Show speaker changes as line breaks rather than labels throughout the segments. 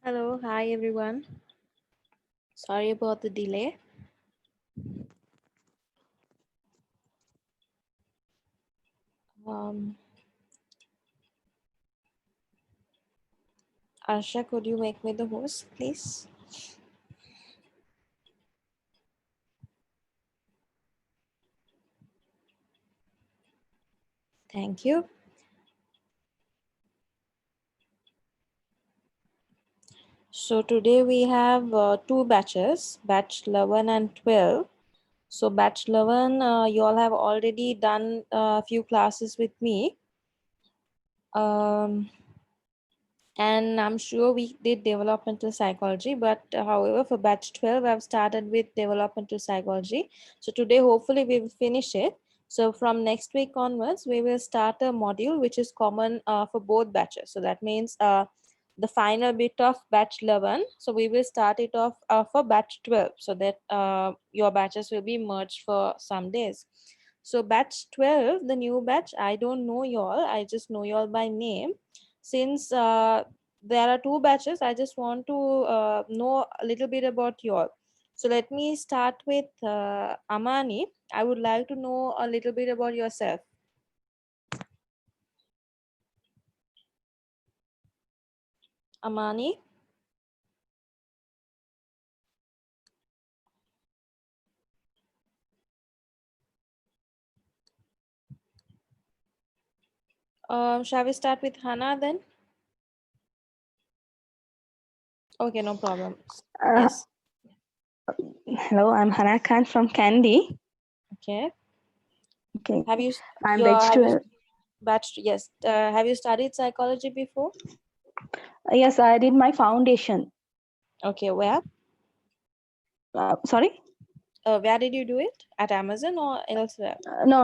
Hello, hi everyone. Sorry about the delay. Um, Arsha, could you make me the host, please? Thank you. So today we have two batches, batch 11 and 12. So batch 11, you all have already done a few classes with me. And I'm sure we did developmental psychology, but however, for batch 12, I've started with developmental psychology. So today, hopefully, we will finish it. So from next week onwards, we will start a module which is common for both batches. So that means the final bit of batch 11. So we will start it off for batch 12 so that your batches will be merged for some days. So batch 12, the new batch, I don't know y'all. I just know y'all by name. Since there are two batches, I just want to know a little bit about you all. So let me start with Amani. I would like to know a little bit about yourself. Amani. Shall we start with Hannah then? Okay, no problem.
Uh,
Yes.
Hello, I'm Hana Khan from Candy.
Okay.
Okay,
Have you
I'm
your
batch
have you
12.
batch? Yes. Have you studied psychology before?
Yes, I did my foundation.
Okay. Where?
Sorry?
Where did you do it? At Amazon or elsewhere?
No.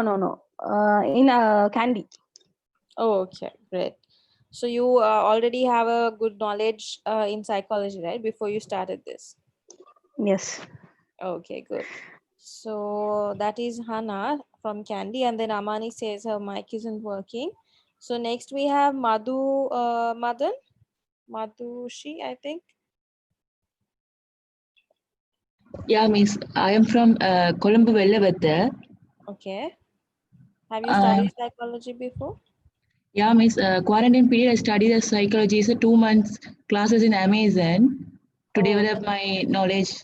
In Candy.
Oh, okay, great. So you already have a good knowledge in psychology, right? Before you started this.
Yes.
Okay, good. So that is Hannah from Candy, and then Amani says her mic isn't working. So next we have Madan, Madhushi, I think.
Yeah, Miss. I am from Colombo, Vellavatta.
Okay. Have you
Uh,
studied psychology before?
yeah, Miss. Quarantine period, I studied the psychology. It's a 2 months classes in Amazon to
Oh,
develop my knowledge.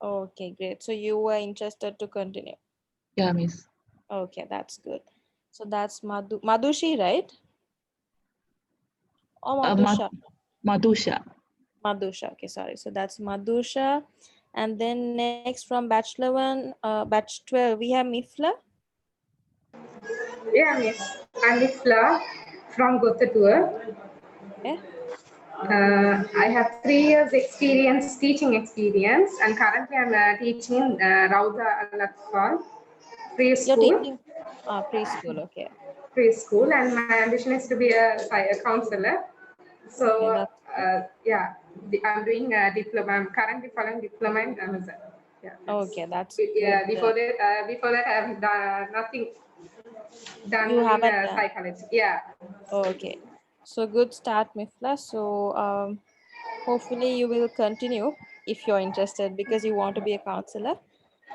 okay, great. So you were interested to continue.
Yeah, Miss.
Okay, that's good. So that's Madhushi, right? Or
Uh,
Madhusha?
Madhusha.
Madhusha. Okay, sorry. So that's Madhusha. And then next from Bachelor 1, Batch 12, we have Mifla.
Yeah, miss. I'm Ifla from Gottatur.
Okay.
I have 3 years experience, teaching experience, and currently I'm teaching in Rauda Al-Atfal
You're
preschool,
teaching preschool. Okay.
preschool, and my ambition is to be a counselor.
Okay.
So,
That's good.
yeah, I'm doing a diploma. I'm currently following diploma in Amazon. Yeah,
Okay. That's good.
yeah. Before that, I have done nothing
You
done in
haven't done.
psychology. Yeah.
Okay. So good start, Mifla. So hopefully you will continue if you're interested because you want to be a counselor.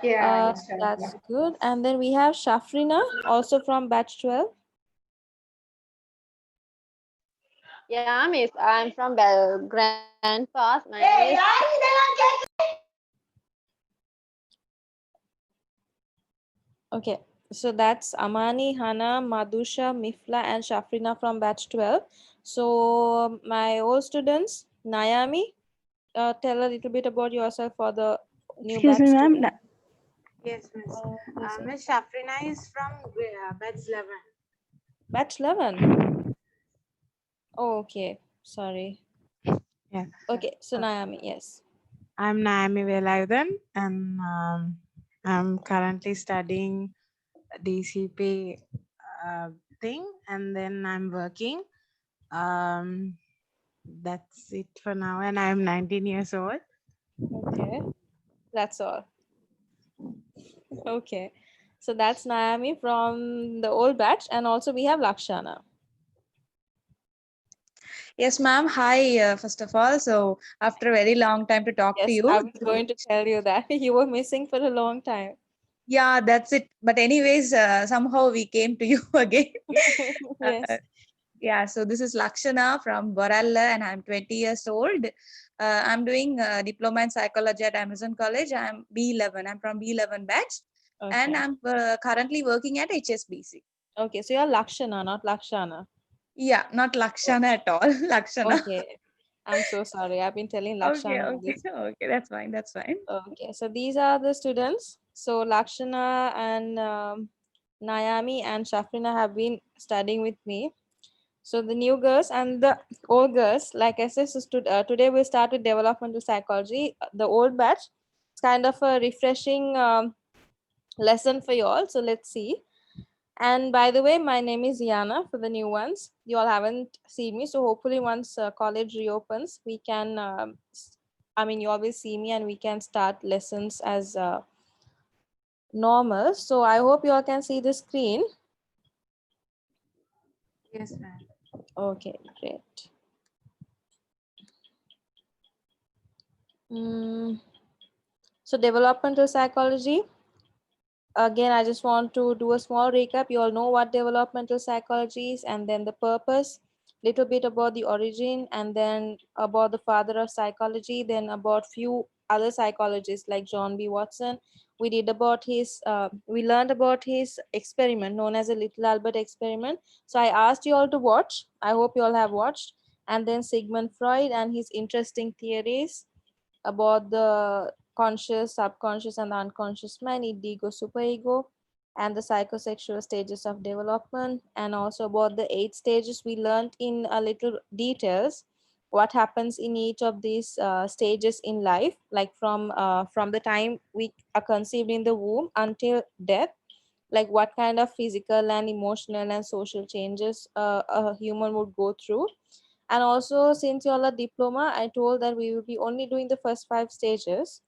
Yeah,
That's
inshallah.
good. And then we have Shafrina, also from Batch 12.
Yeah, Miss. I'm from Grand Pass. My name is
Okay, so that's Amani, Hana, Madhusha, Mifla, and Shafrina from batch 12. So, my old students, Nayami, tell a little bit about yourself for the new
Excuse
batch
me, ma'am.
student.
Yes, Miss.
Yes, sir.
Miss Shafrina is from batch 11.
Batch 11. Oh, okay, sorry.
Yeah.
Okay, so
Uh,
Nayami, yes.
I'm Naomi Velayudan and I'm currently studying DCP thing and then I'm working. That's it for now and I'm 19 years old.
Okay, that's all. Okay, so that's Nayami from the old batch, and also we have Lakshana.
Yes, ma'am. Hi, first of all. So, after a very long time to talk to
Yes,
you.
I was going to tell you that you were missing for a long time.
Yeah, that's it. But anyways, somehow we came to you again.
Yes.
Yeah, so this is Lakshana from Boralla and I'm 20 years old. I'm doing diploma in psychology at Amazon College. I'm B11. I'm from B11 batch and
Okay.
I'm currently working at HSBC.
Okay. So you're Lakshana, not Lakshana.
Yeah, not Lakshana at all. Lakshana.
Okay. I'm so sorry. I've been telling
Okay,
Lakshana all
okay,
this.
okay. That's fine. That's fine.
Okay. So these are the students. So Lakshana and Nayami and Shafrina have been studying with me. So the new girls and the old girls, like I said, so today we start with developmental psychology. The old batch, it's kind of a refreshing lesson for you all. So let's see. And by the way, my name is Yana for the new ones. You all haven't seen me. So hopefully once college reopens, we can, you all will see me and we can start lessons as normal. So I hope you all can see the screen.
Yes, ma'am.
Okay, great. So developmental psychology. Again, I just want to do a small recap. You all know what developmental psychology is and then the purpose, little bit about the origin and then about the father of psychology, then about few other psychologists like John B. Watson. We learned about his experiment known as a Little Albert experiment. So I asked you all to watch. I hope you all have watched. And then Sigmund Freud and his interesting theories about the conscious, subconscious, and the unconscious mind, ego, superego, and the psychosexual stages of development, and also about the 8 stages. We learned in a little details what happens in each of these stages in life, like from the time we are conceived in the womb until death, like what kind of physical and emotional and social changes a human would go through. And also, since you all are diploma, I told that we will be only doing the first 5 stages,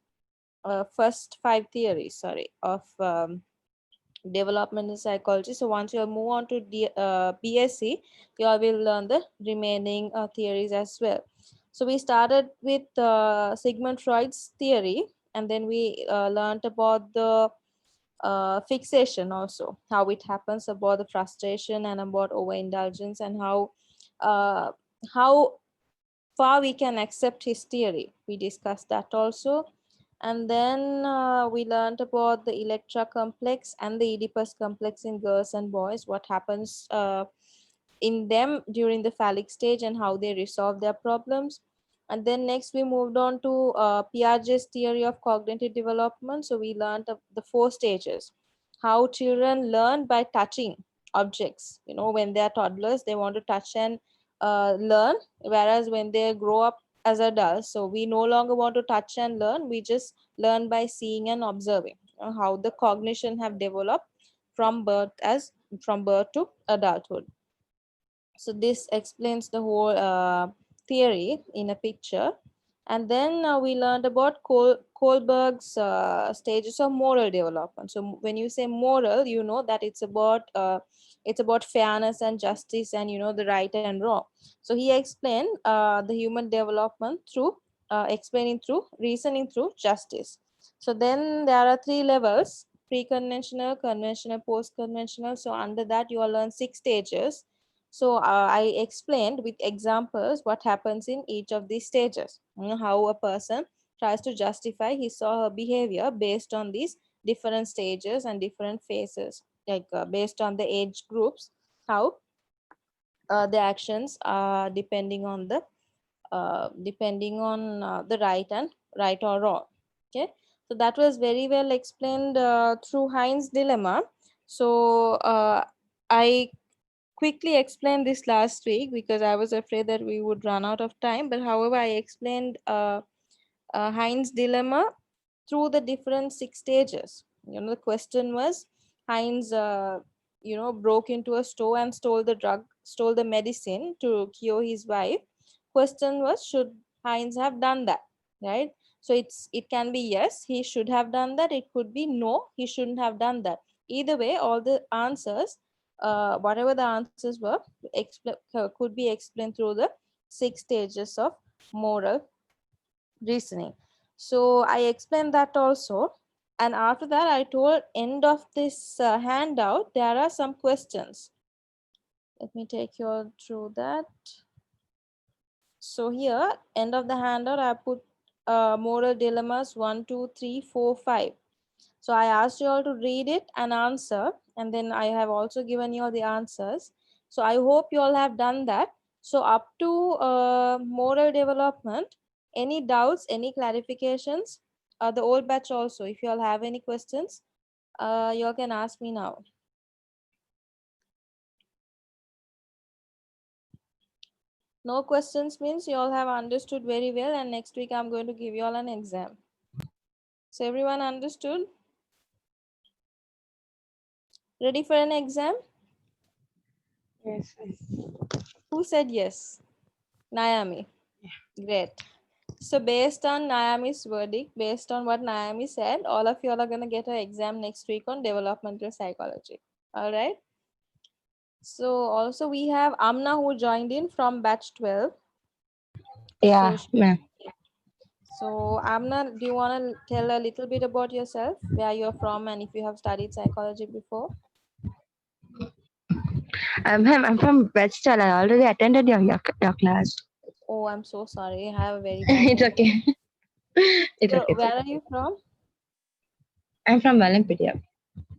first 5 theories, sorry, of developmental psychology. So once you all move on to BSc, you all will learn the remaining theories as well. So we started with Sigmund Freud's theory, and then we learned about the fixation also, how it happens, about the frustration and about overindulgence, and uh, how far we can accept his theory. We discussed that also. And then we learned about the Electra complex and the Oedipus complex in girls and boys, what happens in them during the phallic stage and how they resolve their problems. And then next we moved on to Piaget's theory of cognitive development. So we learned of the 4 stages, how children learn by touching objects. When they are toddlers, they want to touch and learn, whereas when they grow up as adults, so we no longer want to touch and learn, we just learn by seeing and observing. How the cognition have developed from birth to adulthood. So this explains the whole theory in a picture. And then we learned about Kohlberg's stages of moral development. So when you say moral, you know that it's about fairness and justice and the right and wrong. So he explained the human development through explaining through reasoning through justice. So then there are 3 levels: pre-conventional, conventional, post-conventional. So under that you will learn 6 stages. So I explained with examples what happens in each of these stages. How a person tries to justify his or her behavior based on these different stages and different phases, like based on the age groups, how the actions are depending on the right or wrong. Okay, so that was very well explained through Heinz dilemma. So I quickly explained this last week because I was afraid that we would run out of time. But however, I explained Heinz dilemma through the different 6 stages. The question was Heinz, broke into a store and stole the medicine to cure his wife. Question was, should Heinz have done that, right? So it can be yes, he should have done that. It could be no, he shouldn't have done that. Either way, all the answers, whatever the answers were, could be explained through the 6 stages of moral reasoning. So I explained that also. And after that, I told end of this handout, there are some questions. Let me take you all through that. So here, end of the handout, I put moral dilemmas 1, 2, 3, 4, 5. So I asked you all to read it and answer, and then I have also given you all the answers. So I hope you all have done that. So up to moral development, any doubts, any clarifications, the old batch also, if you all have any questions, you all can ask me now. No questions means you all have understood very well, and next week I'm going to give you all an exam. So everyone understood? Ready for an exam?
Yes.
Who said yes? Naomi. Great. So based on Naomi's verdict, based on what Naomi said, all of you all are going to get an exam next week on developmental psychology. All right. So also we have Amna who joined in from batch 12.
Yeah,
So,
ma'am.
so Amna, do you want to tell a little bit about yourself, where you're from, and if you have studied psychology before?
Ma'am, I'm from Bedstall. I already attended your class.
Oh, I'm so sorry. I have a very bad
It's
network.
okay. It's
So
okay.
where are you from?
I'm from Valampidia.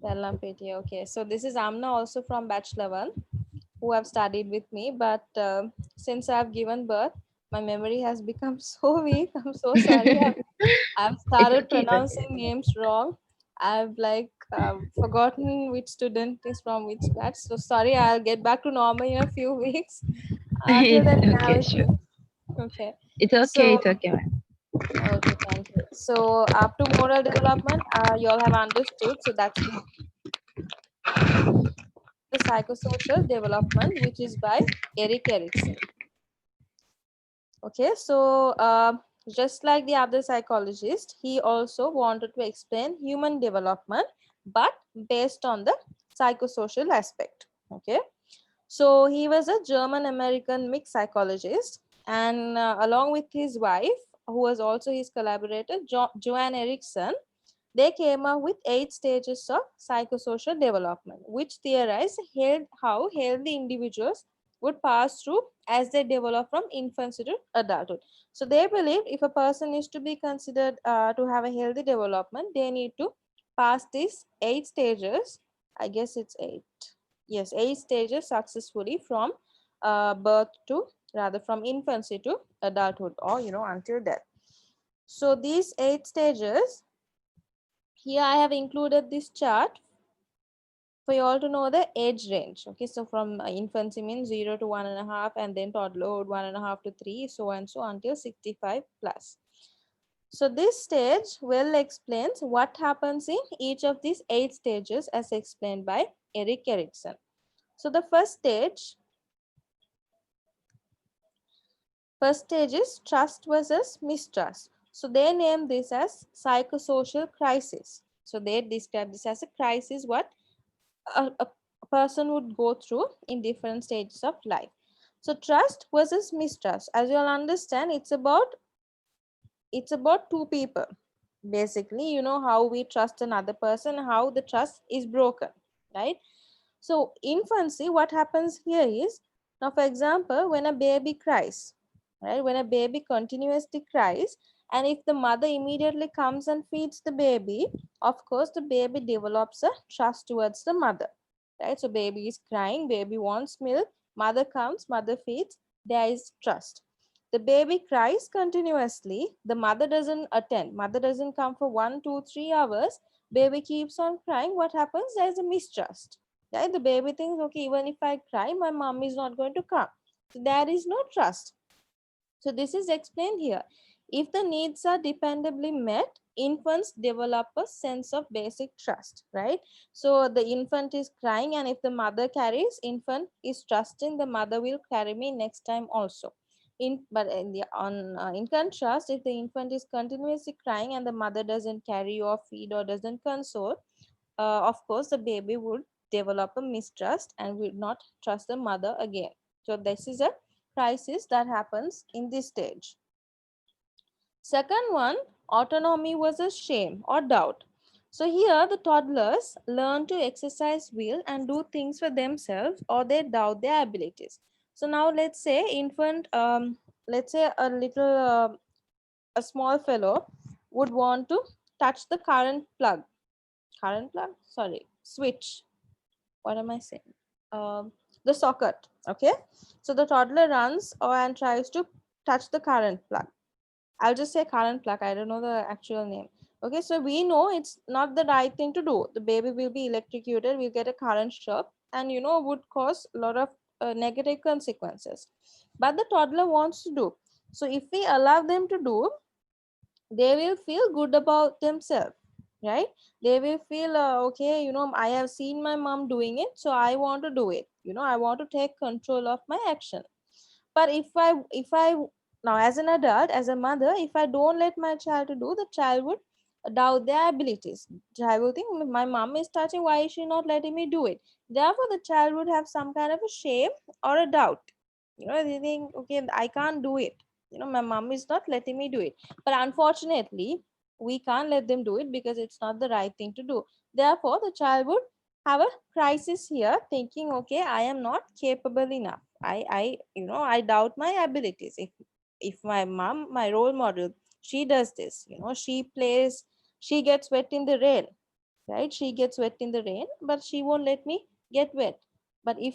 Vellampeti. Okay. So this is Amna also from batch 11 who have studied with me. But since I've given birth, my memory has become so weak. I'm so sorry. I've started
It's okay.
pronouncing names wrong. I've forgotten which student is from which batch. So sorry, I'll get back to normal in a few weeks. Until then,
It's
now
okay,
it's
sure.
okay.
It's okay,
So,
it's okay, ma'am.
okay, thank you. So up to moral development, you all have understood. So that's the psychosocial development, which is by Erik Erikson. Okay, so just like the other psychologist, he also wanted to explain human development, but based on the psychosocial aspect. Okay, so he was a German American mixed psychologist, and along with his wife, who was also his collaborator, Joanne Erickson, they came up with 8 stages of psychosocial development, which theorized how healthy individuals would pass through as they develop from infancy to adulthood. So they believe if a person is to be considered to have a healthy development, they need to pass these 8 stages. I guess it's 8. Yes, 8 stages successfully from birth to, rather from infancy to adulthood, or until death. So these 8 stages, here I have included this chart for you all to know the age range. Okay, so from infancy means 0 to 1.5, and then toddlerhood 1.5 to 3, so and so until 65 plus. So this stage well explains what happens in each of these 8 stages as explained by Erik Erikson. So the first stage is trust versus mistrust. So they name this as psychosocial crisis. So they describe this as a crisis what a person would go through in different stages of life. So trust versus mistrust, as you all understand, it's about two people. Basically, how we trust another person, how the trust is broken, right? So infancy, what happens here is, now for example, when a baby cries, right? When a baby continuously cries, and if the mother immediately comes and feeds the baby, of course, the baby develops a trust towards the mother, right? So baby is crying, baby wants milk, mother comes, mother feeds, there is trust. The baby cries continuously, the mother doesn't attend, mother doesn't come for 1, 2, 3 hours, baby keeps on crying, what happens? There is a mistrust, right? The baby thinks, okay, even if I cry, my mom is not going to come. So there is no trust. So this is explained here. If the needs are dependably met, infants develop a sense of basic trust, right? So the infant is crying, and if the mother carries, infant is trusting the mother will carry me next time also. In contrast, if the infant is continuously crying and the mother doesn't carry or feed or doesn't console, of course the baby would develop a mistrust and will not trust the mother again. So this is a crisis that happens in this stage. Second one, autonomy versus shame or doubt. So here the toddlers learn to exercise will and do things for themselves, or they doubt their abilities. So now let's say infant, let's say a little, a small fellow would want to touch the sorry, switch. What am I saying? The socket, okay? So the toddler runs and tries to touch the current plug. I'll just say current plug. I don't know the actual name. Okay, so we know it's not the right thing to do. The baby will be electrocuted, will get a current shock, and would cause a lot of negative consequences. But the toddler wants to do. So if we allow them to do, they will feel good about themselves, right? They will feel okay, I have seen my mom doing it, so I want to do it. I want to take control of my action. But if I now, as an adult, as a mother, if I don't let my child to do, the child would doubt their abilities. Child will think, my mom is touching, why is she not letting me do it? Therefore the child would have some kind of a shame or a doubt. They think, okay, I can't do it, my mom is not letting me do it. But unfortunately we can't let them do it because it's not the right thing to do. Therefore the child would have a crisis here, thinking, okay, I am not capable enough. I doubt my abilities. If my mom, my role model, she does this, she gets wet in the rain, right? She gets wet in the rain, but she won't let me get wet. But if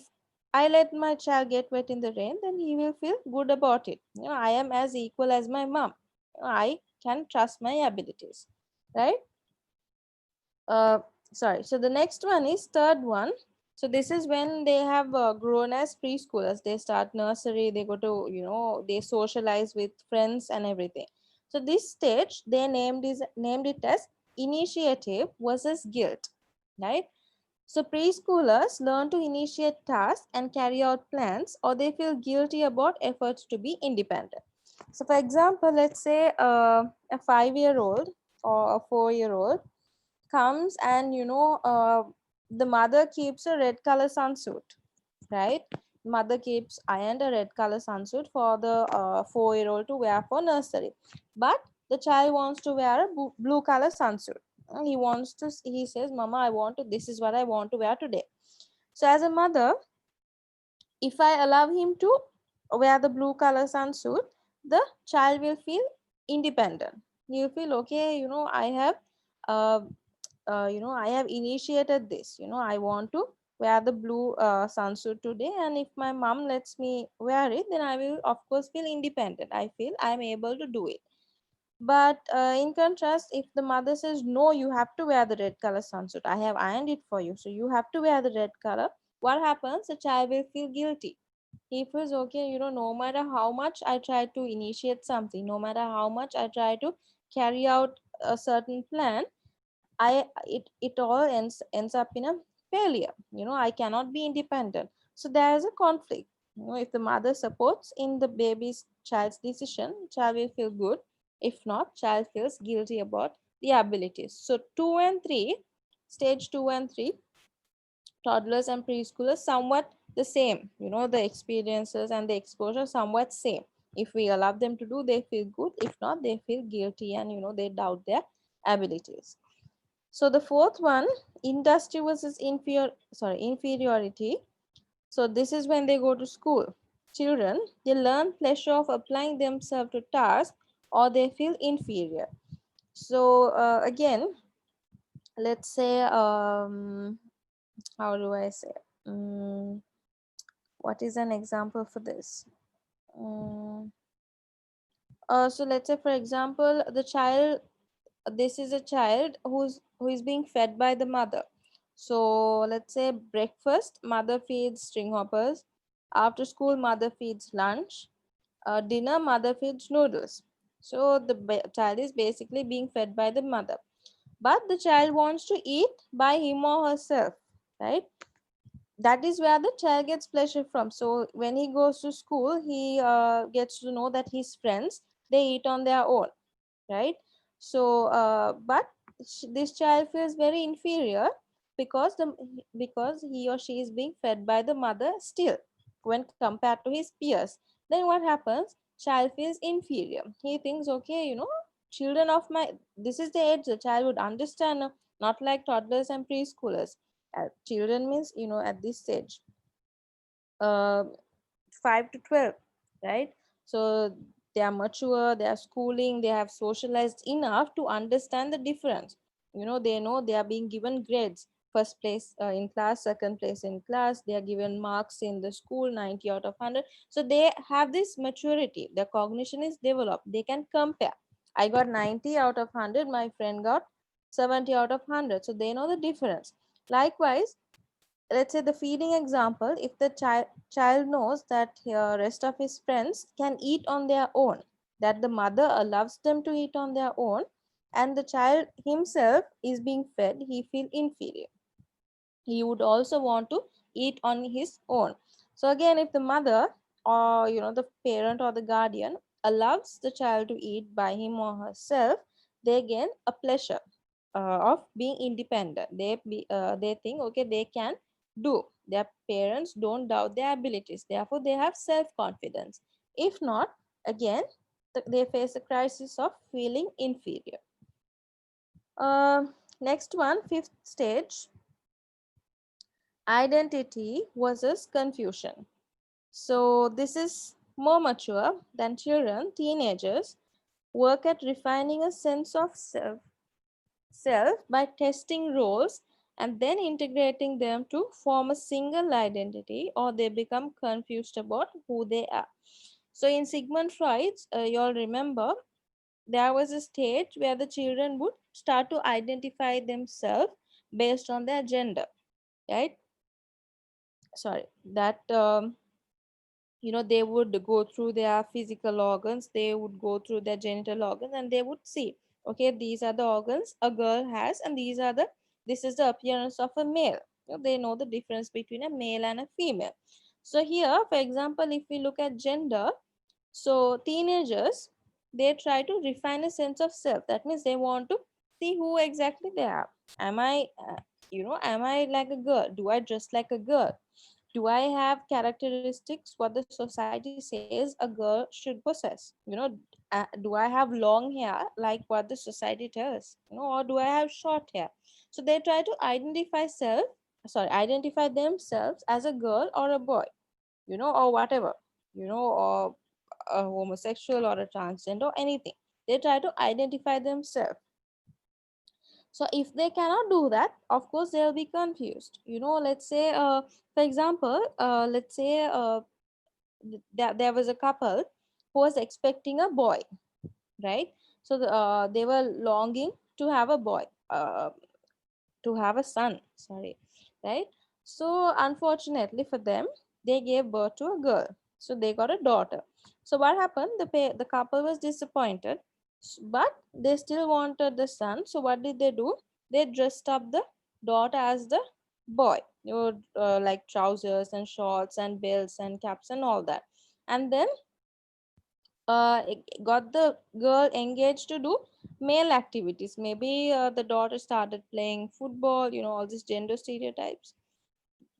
I let my child get wet in the rain, then he will feel good about it. I am as equal as my mom. I can trust my abilities, right? uh Sorry, so the next one is third one. So this is when they have grown as preschoolers. They start nursery, they go to, they socialize with friends and everything. So this stage they named it as initiative versus guilt, right? So preschoolers learn to initiate tasks and carry out plans, or they feel guilty about efforts to be independent. So for example, let's say a 5-year-old or a 4-year-old comes and the mother keeps a red color sunsuit, right? Mother keeps ironed a red color sunsuit for the 4-year-old to wear for nursery, but the child wants to wear a blue color sunsuit. He says, mama, I want to, this is what I want to wear today. So as a mother, if I allow him to wear the blue color sunsuit, the child will feel independent. He'll feel, okay, I have uh, I have initiated this. I want to wear the blue sunsuit today, and if my mom lets me wear it, then I will of course feel independent. I feel I'm able to do it. But in contrast, if the mother says, no, you have to wear the red color sunsuit, I have ironed it for you, so you have to wear the red color, what happens? The child will feel guilty. He feels, okay, no matter how much I try to initiate something, no matter how much I try to carry out a certain plan, it all ends up in a failure. I cannot be independent. So there is a conflict. If the mother supports in the baby's child's decision, child will feel good. If not, child feels guilty about the abilities. So 2 and 3, stage 2 and 3, toddlers and preschoolers, somewhat the same. The experiences and the exposure somewhat same. If we allow them to do, they feel good. If not, they feel guilty, and they doubt their abilities. So the fourth one, industry versus inferiority. So this is when they go to school. Children, they learn pleasure of applying themselves to tasks, or they feel inferior. So again, let's say, how do I say? What is an example for this? So let's say, for example, this is a child who is being fed by the mother. So let's say breakfast, mother feeds string hoppers. After school, mother feeds lunch. Dinner, mother feeds noodles. So the child is basically being fed by the mother, but the child wants to eat by him or herself, right? That is where the child gets pleasure from. So when he goes to school, he gets to know that his friends, they eat on their own, right? So but this child feels very inferior because he or she is being fed by the mother still when compared to his peers. then what happens? Child feels inferior. He thinks, okay, children of my, this is the age the child would understand, not like toddlers and preschoolers. Children means, at this stage, uh, 5 to 12, right? So they are mature, they are schooling, they have socialized enough to understand the difference. They know they are being given grades, first place in class, second place in class, they are given marks in the school, 90 out of 100. So they have this maturity, their cognition is developed, they can compare. I got 90 out of 100, my friend got 70 out of 100, so they know the difference. Likewise, let's say the feeding example, if the child knows that rest of his friends can eat on their own, that the mother allows them to eat on their own, and the child himself is being fed, he feel inferior, he would also want to eat on his own. So again, if the mother, or the parent or the guardian, allows the child to eat by him or herself, they gain a pleasure of being independent. They think, okay, they can do, their parents don't doubt their abilities, therefore they have self-confidence. If not, again, they face a crisis of feeling inferior. Next one, fifth stage, identity versus confusion. So this is more mature than children. Teenagers work at refining a sense of self by testing roles and then integrating them to form a single identity, or they become confused about who they are. So in Sigmund Freud's, you all remember, there was a stage where the children would start to identify themselves based on their gender, right? Sorry, that they would go through their physical organs, they would go through their genital organs, and they would see, okay, these are the organs a girl has, and this is the appearance of a male. They know the difference between a male and a female. So here, for example, if we look at gender, so teenagers, they try to refine a sense of self. That means they want to see who exactly they are. Am I am I like a girl? Do I dress like a girl? Do I have characteristics what the society says a girl should possess? Do I have long hair like what the society tells? Or do I have short hair? So they try to identify themselves as a girl or a boy, or whatever, or a homosexual or a transgender or anything. They try to identify themselves. So if they cannot do that, of course they'll be confused. Let's say, for example, let's say there was a couple who was expecting a boy, right? So they were longing to have a boy, to have a son, sorry, right? So unfortunately for them, they gave birth to a girl, so they got a daughter. So what happened, the couple was disappointed, but they still wanted the son. So what did they do? They dressed up the daughter as the boy, like trousers and shorts and belts and caps and all that, and then got the girl engaged to do male activities. Maybe the daughter started playing football, all these gender stereotypes.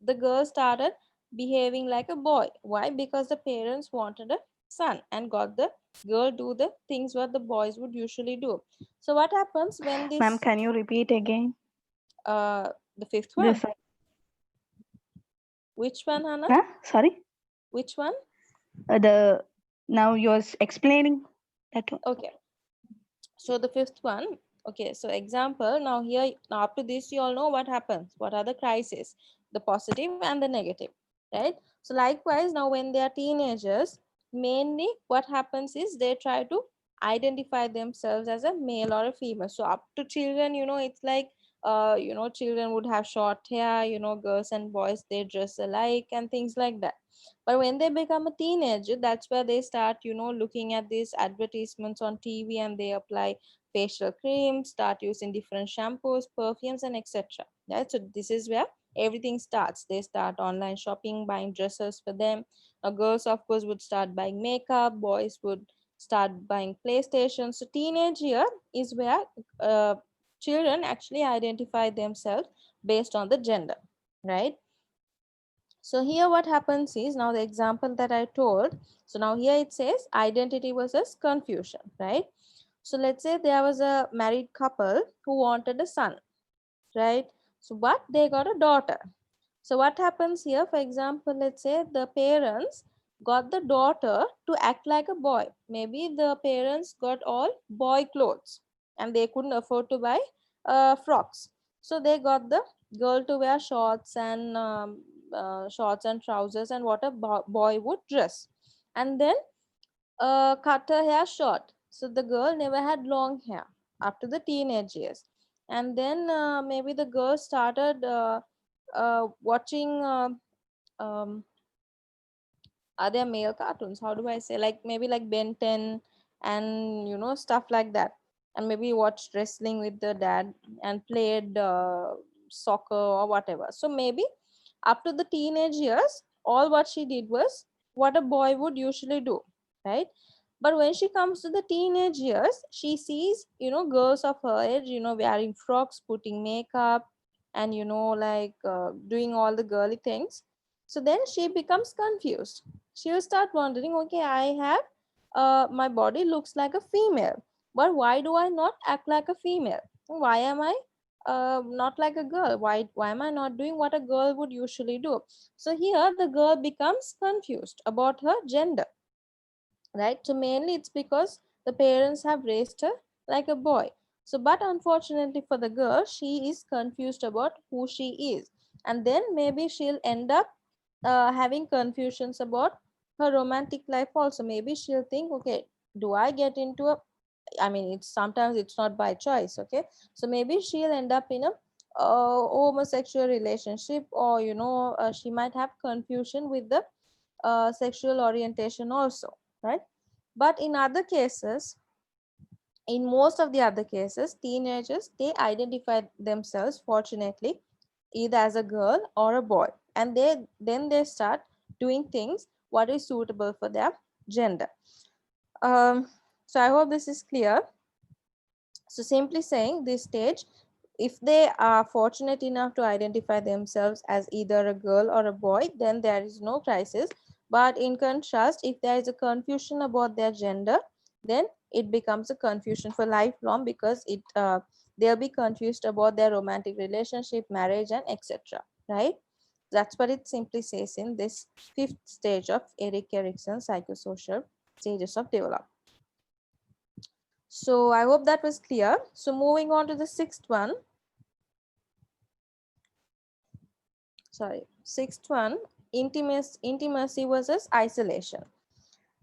The girl started behaving like a boy. Why? Because the parents wanted a son and got the girl do the things what the boys would usually do. So what happens when this
Ma'am, can you repeat again?
the fifth one?
This,
Which one, Hannah?
huh? Sorry?
Which one?
Now you're explaining that one.
Okay. So the fifth one, okay, so example, now here, now up to this, you all know what happens. What are the crises? The positive and the negative, right? So likewise, now when they are teenagers, mainly what happens is they try to identify themselves as a male or a female. So up to children, it's like, children would have short hair, girls and boys, they dress alike and things like that. But when they become a teenager, that's where they start, looking at these advertisements on TV, and they apply facial creams, start using different shampoos, perfumes, and etc. Right? So this is where everything starts. They start online shopping, buying dresses for them. Girls, of course, would start buying makeup. Boys would start buying PlayStation. So teenage year is where children actually identify themselves based on the gender, right? So here what happens is, now the example that I told, so now here it says identity versus confusion, right? So let's say there was a married couple who wanted a son, right? So but they got a daughter. So what happens here, for example, let's say the parents got the daughter to act like a boy. Maybe the parents got all boy clothes and they couldn't afford to buy frocks. So they got the girl to wear shorts and trousers and what a boy would dress. And then cut her hair short. So the girl never had long hair up to the teenage years. And then maybe the girl started watching other male cartoons. How do I say? Like maybe like Ben 10 and stuff like that. And maybe watched wrestling with the dad and played soccer or whatever. So maybe up to the teenage years, all what she did was what a boy would usually do, right? But when she comes to the teenage years, she sees, girls of her age, wearing frocks, putting makeup, and, doing all the girly things. So then she becomes confused. She will start wondering, okay, I have, my body looks like a female, but why do I not act like a female? Why am I not like a girl? Why am I not doing what a girl would usually do? So here the girl becomes confused about her gender, right? So mainly it's because the parents have raised her like a boy. So but unfortunately for the girl, she is confused about who she is, and then maybe she'll end up having confusions about her romantic life also. Maybe she'll think, okay, do I get into a, I mean, it's sometimes it's not by choice, okay? So maybe she'll end up in a homosexual relationship, or she might have confusion with the sexual orientation also, right? But in other cases, in most of the other cases, teenagers, they identify themselves, fortunately, either as a girl or a boy, and they start doing things what is suitable for their gender. So I hope this is clear. So simply saying, this stage, if they are fortunate enough to identify themselves as either a girl or a boy, then there is no crisis. But in contrast, if there is a confusion about their gender, then it becomes a confusion for lifelong, because they'll be confused about their romantic relationship, marriage, and etc. Right? That's what it simply says in this 5th stage of Erik Erikson psychosocial stages of development. So I hope that was clear. So moving on to the 6th one. Sixth one, intimacy versus isolation.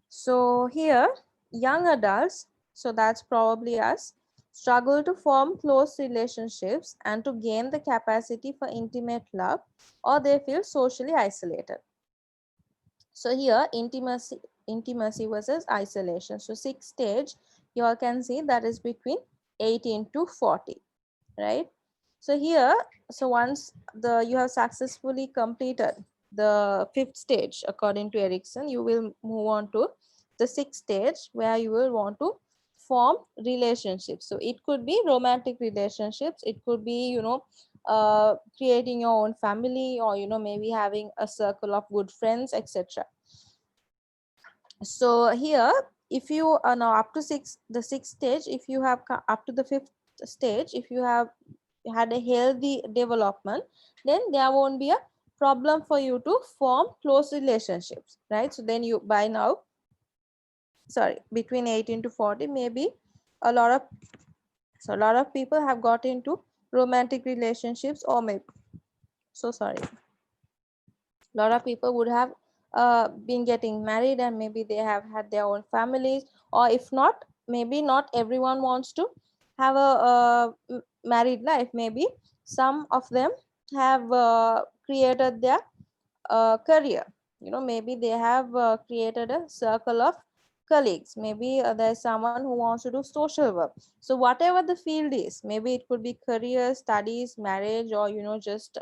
So here, young adults, so that's probably us, struggle to form close relationships and to gain the capacity for intimate love, or they feel socially isolated. So here, intimacy versus isolation. So 6th stage, you all can see that is between 18 to 40, right? So here, so once you have successfully completed the 5th stage, according to Erikson, you will move on to the 6th stage, where you will want to form relationships. So it could be romantic relationships, it could be, creating your own family, or, maybe having a circle of good friends, etc. So here, if you are now up to the 6th stage, if you have up to the 5th stage, if you have had a healthy development, then there won't be a problem for you to form close relationships, right? So then you, by now, between 18 to 40, maybe a lot of people have got into romantic relationships, or maybe, a lot of people would have been getting married, and maybe they have had their own families, or if not, maybe not everyone wants to have a married life. Maybe some of them have created their career, maybe they have created a circle of colleagues, maybe there's someone who wants to do social work. So whatever the field is, maybe it could be career, studies, marriage, or just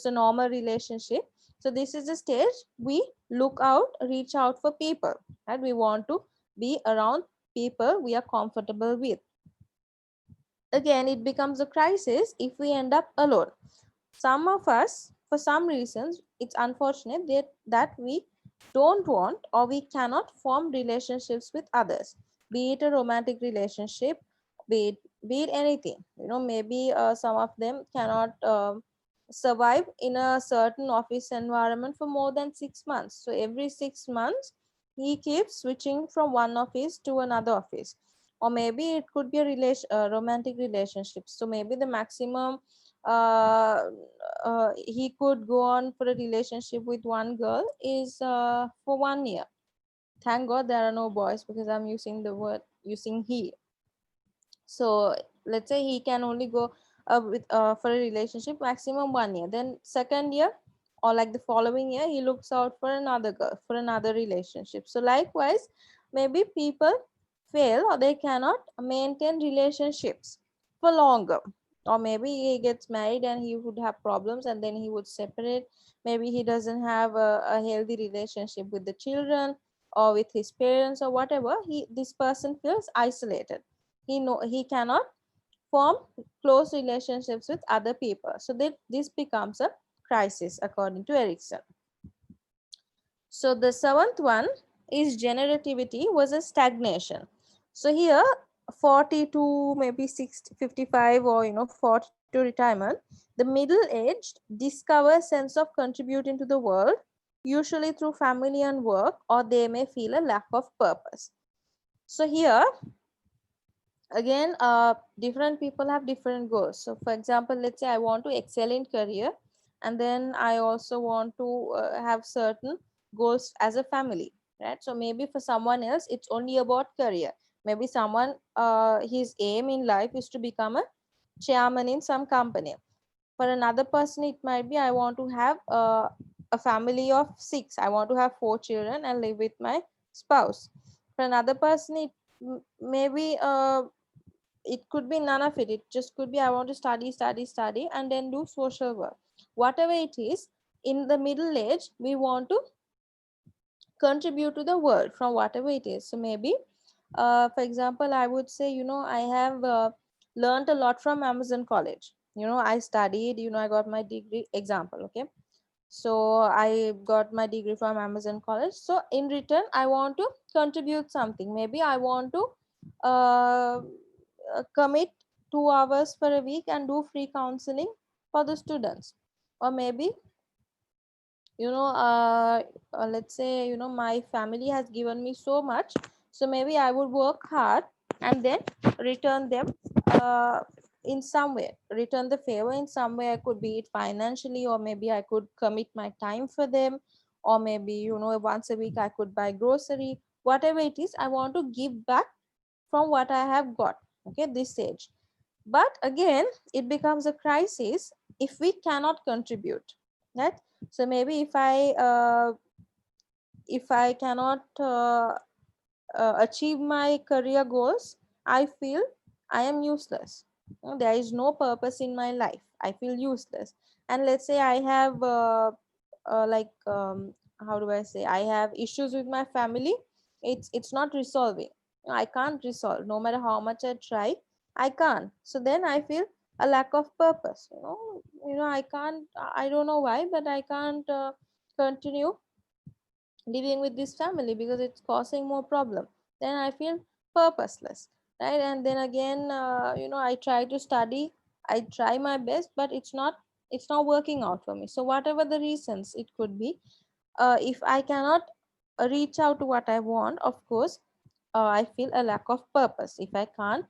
a normal relationship. So this is the stage we reach out for people, and we want to be around people we are comfortable with. Again, it becomes a crisis if we end up alone. Some of us for some reasons, it's unfortunate that we don't want or we cannot form relationships with others, be it a romantic relationship, be it anything. Maybe some of them cannot survive in a certain office environment for more than 6 months. So every 6 months, he keeps switching from one office to another office. Or maybe it could be a romantic relationship. So maybe the maximum uh, he could go on for a relationship with one girl is for 1 year. Thank God there are no boys, because I'm using the word using he. So let's say he can only go for a relationship maximum 1 year. Then second year or like the following year, he looks out for another girl, for another relationship. So likewise, maybe people fail or they cannot maintain relationships for longer. Or maybe he gets married and he would have problems and then he would separate. Maybe he doesn't have a healthy relationship with the children or with his parents or whatever. This person feels isolated. He cannot form close relationships with other people. So this becomes a crisis according to Erikson. So the seventh one is generativity versus stagnation. So here 40 to maybe 60, 55 or 40 to retirement, the middle-aged discover a sense of contributing to the world, usually through family and work, or they may feel a lack of purpose. So here again, different people have different goals. So for example, let's say I want to excel in career, and then I also want to have certain goals as a family, right? So maybe for someone else it's only about career. Maybe someone his aim in life is to become a chairman in some company. For another person it might be, I want to have a family of 6, I want to have 4 children and live with my spouse. For another person it maybe it could be none of it. It just could be I want to study and then do social work. Whatever it is, in the middle age we want to contribute to the world from whatever it is. So maybe for example, I would say, I have learned a lot from Amazon College. I studied, I got my degree, example, okay? So I got my degree from Amazon College. So in return, I want to contribute something. Maybe I want to commit 2 hours for a week and do free counseling for the students. Or maybe, let's say, my family has given me so much. So maybe I would work hard and then return them in some way, return the favor in some way. I could be it financially, or maybe I could commit my time for them, or maybe, once a week I could buy grocery. Whatever it is, I want to give back from what I have got, okay, this age. But again, it becomes a crisis if we cannot contribute, right? So maybe if I cannot achieve my career goals, I feel I am useless. There is no purpose in my life. I feel useless. And let's say I have how do I say, I have issues with my family. It's not resolving. I can't resolve. No matter how much I try, I can't. So then I feel a lack of purpose. I can't. I don't know why, but I can't continue living with this family because it's causing more problem. Then I feel purposeless, right? And then again, I try to study, I try my best, but it's not working out for me. So whatever the reasons it could be, if I cannot reach out to what I want, of course, I feel a lack of purpose. If I can't,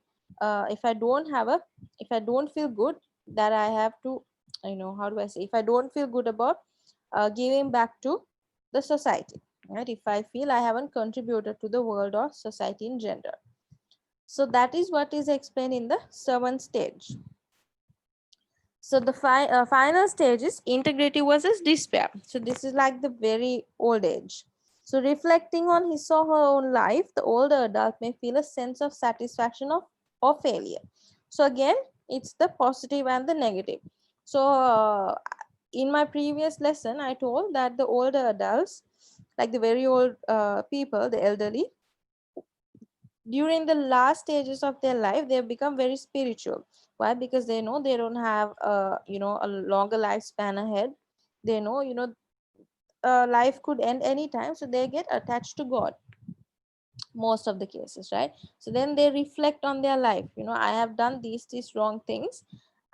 if I don't have a, if I don't feel good that I have to, how do I say, if I don't feel good about giving back to the society, right? If I feel I haven't contributed to the world or society in general. So that is what is explained in the seventh stage. So the final stage is integrity versus despair. So this is like the very old age. So reflecting on his or her own life, the older adult may feel a sense of satisfaction or failure. So again, it's the positive and the negative. So in my previous lesson, I told that the older adults, like the very old people, the elderly, during the last stages of their life, they have become very spiritual. Why? Because they know they don't have a longer lifespan ahead. They know, life could end anytime, so they get attached to God most of the cases, right? So then they reflect on their life. I have done these wrong things.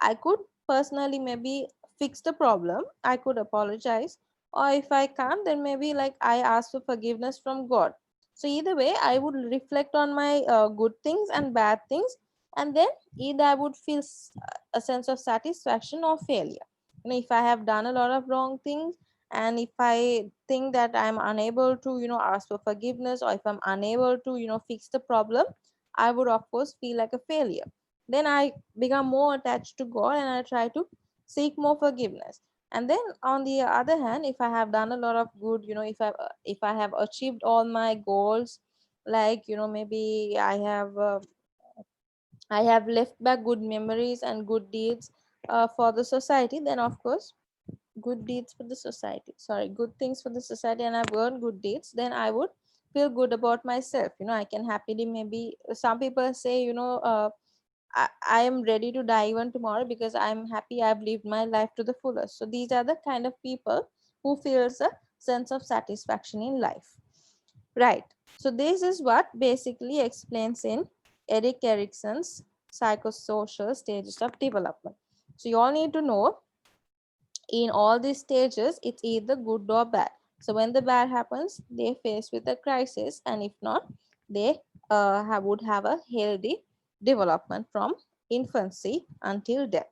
I could personally maybe fix the problem, I could apologize, or if I can't, then maybe like I ask for forgiveness from God. So either way, I would reflect on my good things and bad things, and then either I would feel a sense of satisfaction or failure. If I have done a lot of wrong things, and if I think that I'm unable to ask for forgiveness, or if I'm unable to fix the problem, I would of course feel like a failure. Then I become more attached to God, and I try to seek more forgiveness. And then on the other hand, if I have done a lot of good, if I have achieved all my goals, like maybe I have left back good memories and good deeds for the society, then of course good deeds for the society, sorry, good things for the society, and I've earned good deeds, then I would feel good about myself. I can happily, maybe some people say, I am ready to die even tomorrow because I'm happy I've lived my life to the fullest. So these are the kind of people who feels a sense of satisfaction in life, right? So this is what basically explains in Erik Erikson's psychosocial stages of development. So you all need to know, in all these stages, it's either good or bad. So when the bad happens, they face with a crisis, and if not, they would have a healthy development from infancy until death,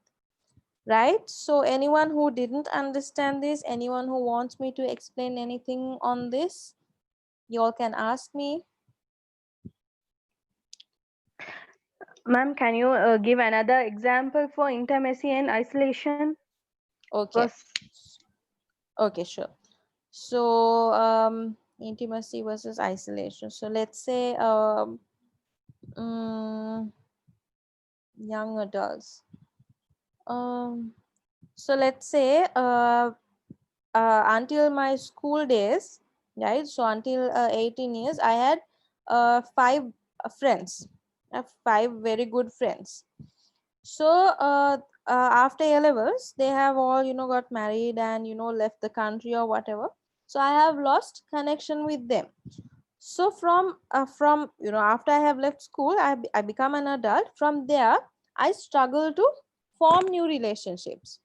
right? So anyone who didn't understand this, anyone who wants me to explain anything on this, you all can ask me.
Ma'am, can you give another example for intimacy and isolation?
Okay.
Was
Okay, sure. So intimacy versus isolation. So let's say young adults. So let's say until my school days, right? So until 18 years, I had five friends, five very good friends. So after A levels, they have all got married and left the country or whatever. So I have lost connection with them. So from after I have left school, I become an adult. From there, I struggle to form new relationships,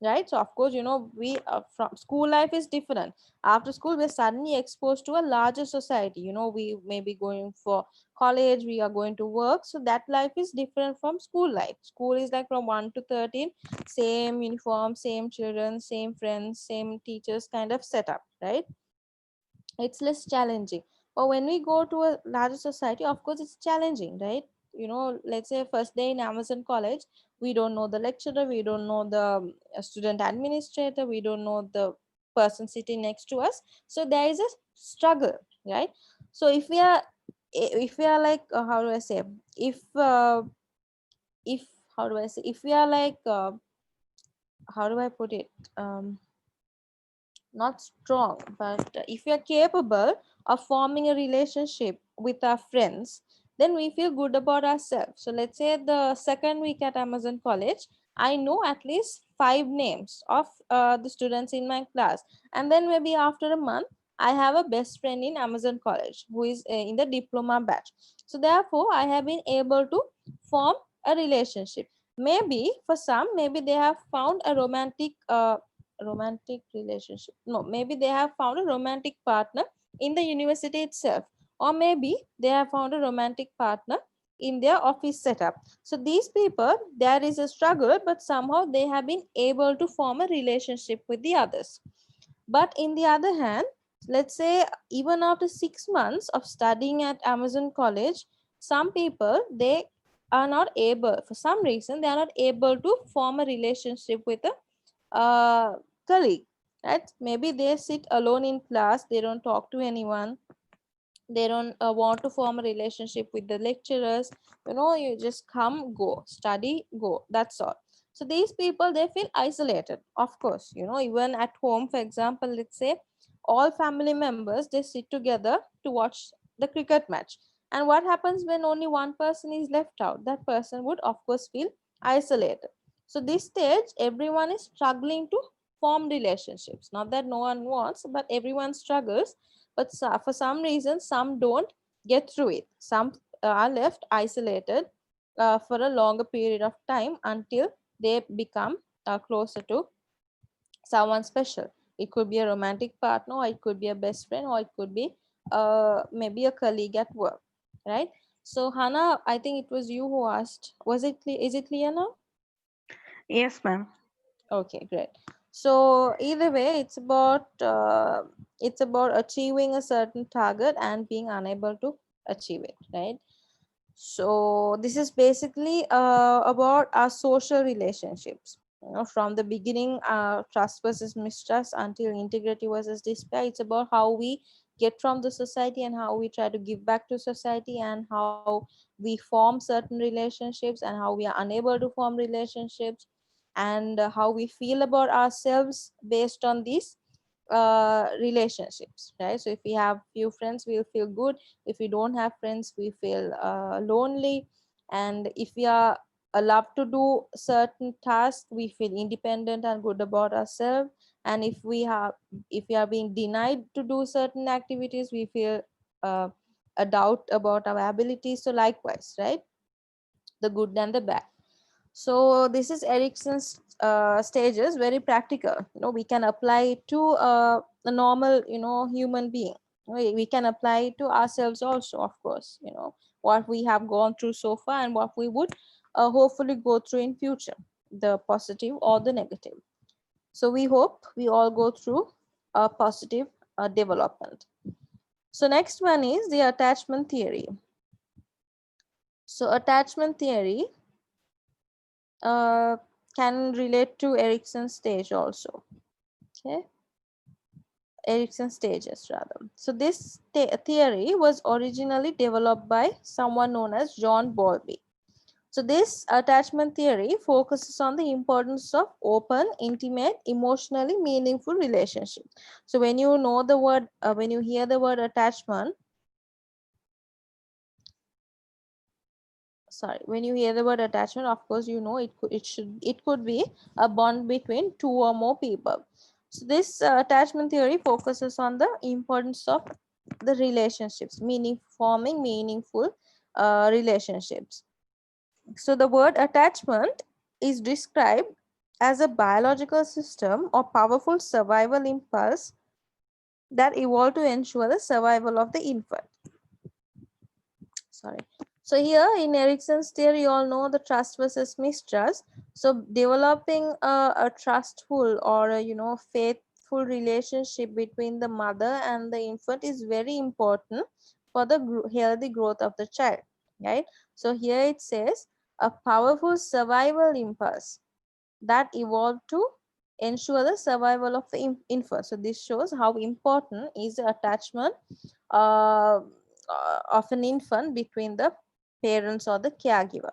right? So of course, we from school life is different. After school, we're suddenly exposed to a larger society. We may be going for college, we are going to work, so that life is different from school life. School is like from 1 to 13, same uniform, same children, same friends, same teachers kind of setup, right? It's less challenging. But when we go to a larger society, of course it's challenging, right? Let's say first day in Amazon College, we don't know the lecturer, we don't know the student administrator, we don't know the person sitting next to us. So there is a struggle, right? So if we are like how do I say, if how do I say, if we are like how do I put it, not strong, but if we are capable of forming a relationship with our friends, then we feel good about ourselves. So let's say the second week at Amazon College, I know at least 5 names of the students in my class, and then maybe after a month, I have a best friend in Amazon College who is in the diploma batch. So therefore, I have been able to form a relationship. Maybe for some, maybe they have found a romantic relationship, no, maybe they have found a romantic partner in the university itself, or maybe they have found a romantic partner in their office setup. So these people, there is a struggle, but somehow they have been able to form a relationship with the others. But in the other hand, let's say even after 6 months of studying at Amazon College, some people, they are not able, for some reason they are not able to form a relationship with a colleague, right? Maybe they sit alone in class, they don't talk to anyone, they don't want to form a relationship with the lecturers. You just come, go, study, go, that's all. So these people, they feel isolated, of course. Even at home, for example, let's say all family members, they sit together to watch the cricket match, and what happens when only one person is left out? That person would of course feel isolated. So this stage, everyone is struggling to form relationships. Not that no one wants, but everyone struggles. But for some reason, some don't get through it. Some are left isolated for a longer period of time until they become closer to someone special. It could be a romantic partner, or it could be a best friend, or it could be maybe a colleague at work, right? So Hannah, I think it was you who asked. Was it clear? Is it clear now?
Yes, ma'am.
Okay, great. So either way, it's about achieving a certain target and being unable to achieve it, right? So this is basically about our social relationships. You know, from the beginning, trust versus mistrust until integrity versus despair. It's about how we get from the society and how we try to give back to society, and how we form certain relationships and how we are unable to form relationships, and how we feel about ourselves based on these relationships, right? So if we have few friends, we'll feel good. If we don't have friends, we feel lonely. And if we are allowed to do certain tasks, we feel independent and good about ourselves. And if we are being denied to do certain activities, we feel uh, a doubt about our abilities. So likewise, right, the good and the bad. So this is Erickson's stages, very practical. You know, we can apply it to a normal, human being. We can apply it to ourselves also, of course. You know, what we have gone through so far and what we would hopefully go through in future, the positive or the negative. So we hope we all go through a positive development. So next one is the attachment theory. So attachment theory can relate to Erickson's stage also. Okay, Erickson stages rather. So this theory was originally developed by someone known as John Bowlby. So this attachment theory focuses on the importance of open, intimate, emotionally meaningful relationship. So when you know the word, when you hear the word attachment, when you hear the word attachment, of course, you know it could be a bond between two or more people. So this attachment theory focuses on the importance of the relationships, forming meaningful relationships. So the word attachment is described as a biological system or powerful survival impulse that evolved to ensure the survival of the infant. So here in Erickson's theory, you all know the trust versus mistrust. So developing a trustful or a, faithful relationship between the mother and the infant is very important for the healthy growth of the child, right? So here it says a powerful survival impulse that evolved to ensure the survival of the infant. So this shows how important is the attachment of an infant between the parents or the caregiver.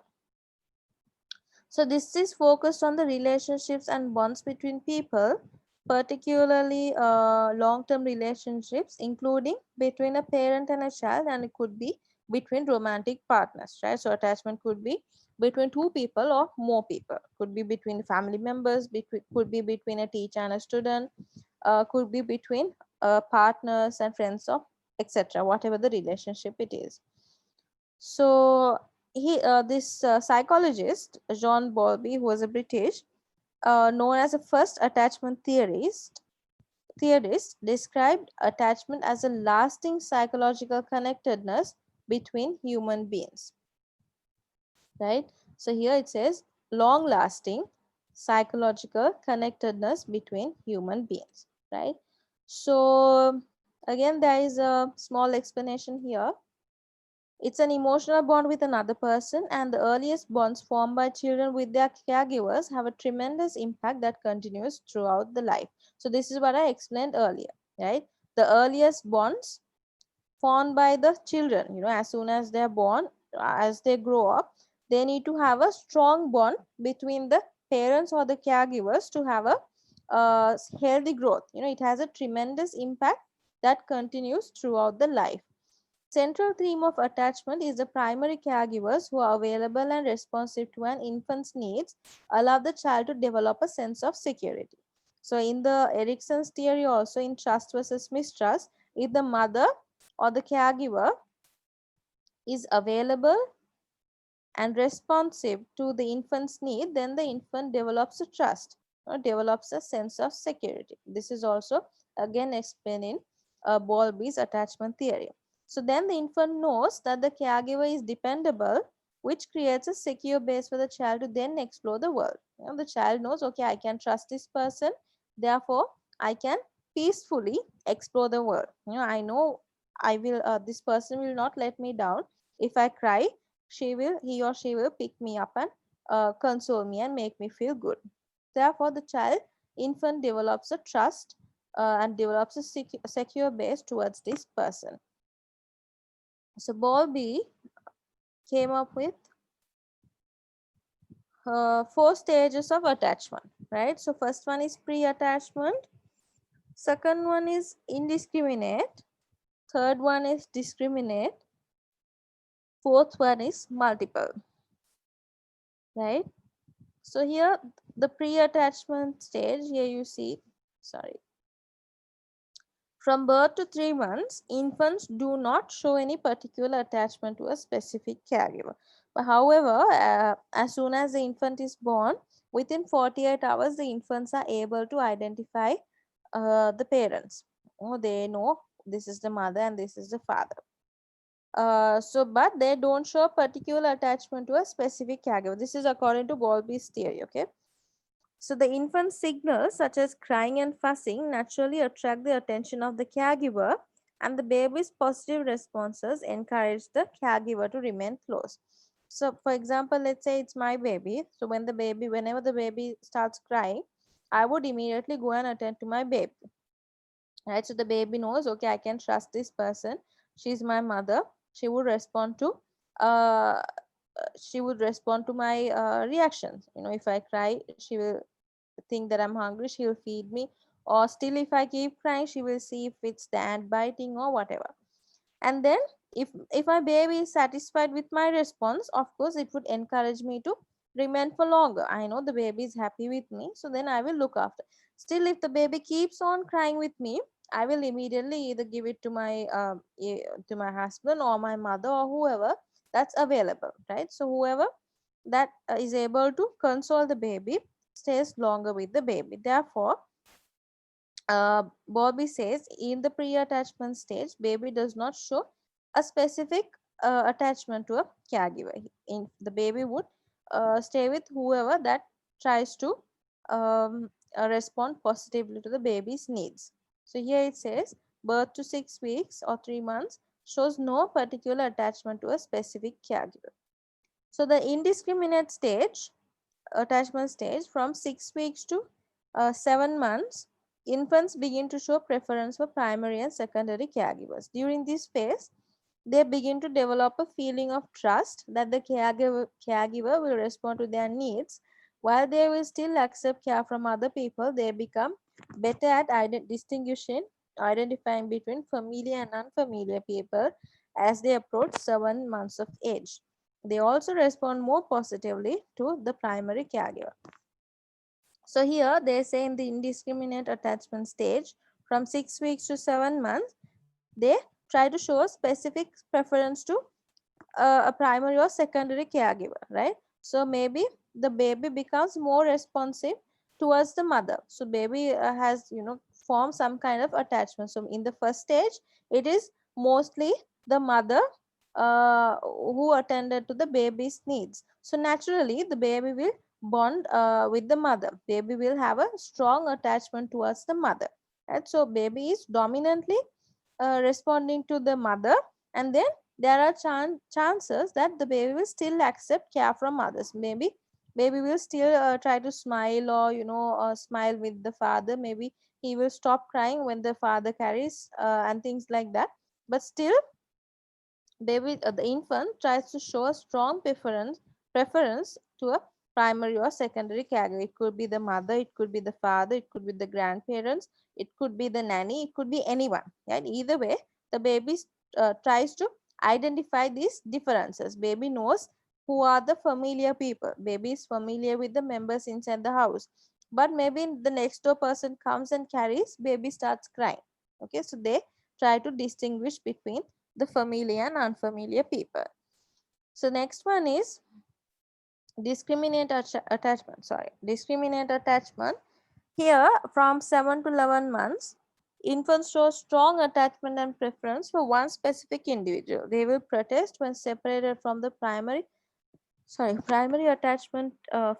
So this is focused on the relationships and bonds between people, particularly long-term relationships, including between a parent and a child, and it could be between romantic partners, right? So attachment could be between two people or more people, could be between family members, could be between a teacher and a student, could be between partners and friends, of etc., whatever the relationship it is. So this psychologist John Bowlby, who was a British, known as the first attachment theorist, described attachment as a lasting psychological connectedness between human beings. Right. So here it says long-lasting psychological connectedness between human beings. Right. So again, there is a small explanation here. It's an emotional bond with another person, and the earliest bonds formed by children with their caregivers have a tremendous impact that continues throughout the life. So this is what I explained earlier, right? The earliest bonds formed by the children, as soon as they're born, as they grow up, they need to have a strong bond between the parents or the caregivers to have a healthy growth. It has a tremendous impact that continues throughout the life. Central theme of attachment is the primary caregivers who are available and responsive to an infant's needs allow the child to develop a sense of security. So in the Erickson's theory also, in trust versus mistrust, if the mother or the caregiver is available and responsive to the infant's need, then the infant develops a trust or develops a sense of security. This is also again explained in Bowlby's attachment theory. So then the infant knows that the caregiver is dependable, which creates a secure base for the child to then explore the world. The child knows, okay, I can trust this person, therefore I can peacefully explore the world. I know I will, this person will not let me down. If I cry, he or she will pick me up and console me and make me feel good. Therefore, the infant develops a trust and develops a secure base towards this person. So Bowlby came up with 4 stages of attachment, right? So first one is pre-attachment, second one is indiscriminate, third one is discriminate, fourth one is multiple, right? So here the pre-attachment stage, here you see, sorry. From birth to 3 months, infants do not show any particular attachment to a specific caregiver. But however, as soon as the infant is born, within 48 hours, the infants are able to identify the parents. They know this is the mother and this is the father. But they don't show particular attachment to a specific caregiver. This is according to Bowlby's theory, okay? So the infant signals such as crying and fussing naturally attract the attention of the caregiver, and the baby's positive responses encourage the caregiver to remain close. So for example, let's say it's my baby. So whenever the baby starts crying, I would immediately go and attend to my baby. Right? So the baby knows, okay, I can trust this person. She's my mother. She would respond to my reactions. If I cry, she will think that I'm hungry, she will feed me. Or still, if I keep crying, she will see if it's the ant biting or whatever. And then if my baby is satisfied with my response, of course it would encourage me to remain for longer. I know the baby is happy with me, so then I will look after. Still, if the baby keeps on crying with me, I will immediately either give it to my husband or my mother or whoever that's available, right? So whoever that is able to console the baby stays longer with the baby. Therefore, Bowlby says in the pre-attachment stage, baby does not show a specific attachment to a caregiver. The baby would stay with whoever that tries to respond positively to the baby's needs. So here it says birth to 6 weeks or 3 months shows no particular attachment to a specific caregiver. So the indiscriminate stage, attachment stage, from 6 weeks to 7 months, infants begin to show preference for primary and secondary caregivers. During this phase, they begin to develop a feeling of trust that the caregiver will respond to their needs. While they will still accept care from other people, they become better at identifying between familiar and unfamiliar people as they approach 7 months of age. They also respond more positively to the primary caregiver. So here they say in the indiscriminate attachment stage, from 6 weeks to 7 months, they try to show a specific preference to a primary or secondary caregiver, right? So maybe the baby becomes more responsive towards the mother. So baby has, formed some kind of attachment. So in the first stage, it is mostly the mother who attended to the baby's needs. So naturally, the baby will bond with the mother. Baby will have a strong attachment towards the mother. Right? So baby is dominantly responding to the mother, and then there are chances that the baby will still accept care from others. Maybe baby will still try to smile or smile with the father. Maybe he will stop crying when the father carries and things like that. But still, the infant tries to show a strong preference to a primary or secondary caregiver. It could be the mother, it could be the father, it could be the grandparents, it could be the nanny, it could be anyone. Right? Either way, the baby tries to identify these differences. Baby knows who are the familiar people. Baby is familiar with the members inside the house. but maybe the next door person comes and carries, baby starts crying. Okay, so they try to distinguish between the familiar and unfamiliar people. So next one is discriminate attachment. Here, from 7 to 11 months, infants show strong attachment and preference for one specific individual. They will protest when separated from the primary attachment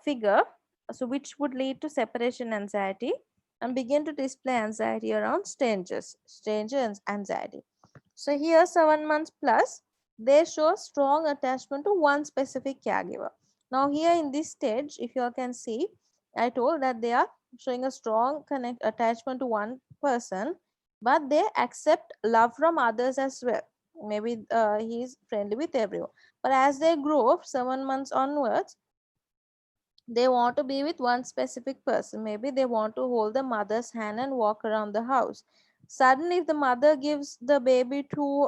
figure, so which would lead to separation anxiety, and begin to display anxiety around stranger anxiety. So here 7 months plus, they show strong attachment to one specific caregiver. Now here in this stage, if you all can see, I told that they are showing a strong attachment to one person, but they accept love from others as well. Maybe he is friendly with everyone, but as they grow 7 months onwards, they want to be with one specific person. Maybe they want to hold the mother's hand and walk around the house. Suddenly, if the mother gives the baby to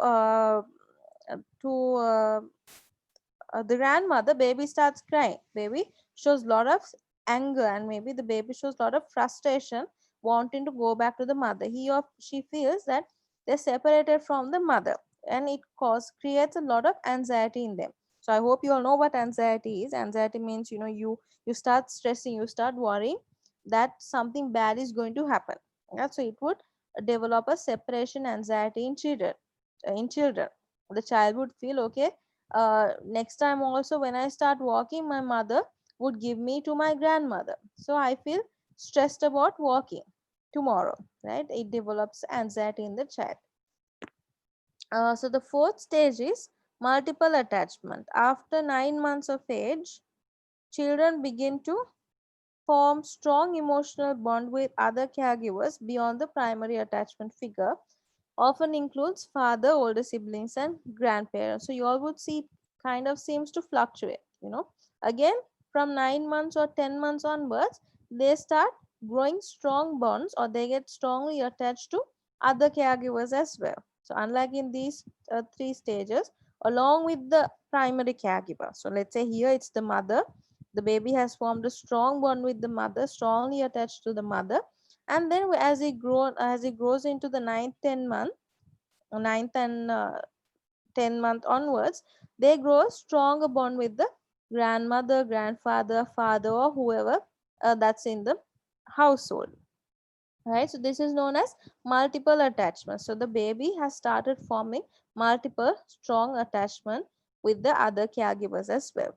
the grandmother, baby starts crying. Baby shows a lot of anger, and maybe the baby shows a lot of frustration, wanting to go back to the mother. He or she feels that they're separated from the mother, and it creates a lot of anxiety in them. So I hope you all know what anxiety is. Anxiety means, you start stressing, you start worrying that something bad is going to happen. Yeah, so it would develop a separation anxiety in children. The child would feel, okay, next time also when I start walking, my mother would give me to my grandmother, so I feel stressed about walking tomorrow, right? It develops anxiety in the child. So the fourth stage is multiple attachment. After 9 months of age, children begin to form strong emotional bond with other caregivers beyond the primary attachment figure, often includes father, older siblings, and grandparents. So you all would see it kind of seems to fluctuate. Again, from 9 months or 10 months onwards, they start growing strong bonds, or they get strongly attached to other caregivers as well. So unlike in these 3 stages, along with the primary caregiver. So let's say here it's the mother. The baby has formed a strong bond with the mother, strongly attached to the mother, and then as he grows into the ninth and 10 month onwards, they grow a stronger bond with the grandmother, grandfather, father, or whoever that's in the household. Right, so this is known as multiple attachment. So the baby has started forming multiple strong attachment with the other caregivers as well.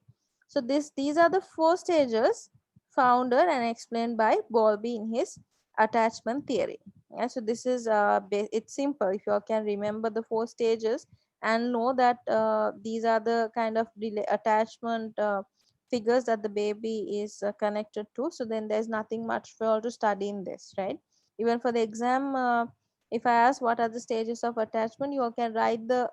So these are the 4 stages founded and explained by Bowlby in his attachment theory. Yeah, so this is it's simple. If you all can remember the 4 stages and know that these are the kind of attachment figures that the baby is connected to, so then there's nothing much for all to study in this, right? Even for the exam, if I ask what are the stages of attachment, you all can write the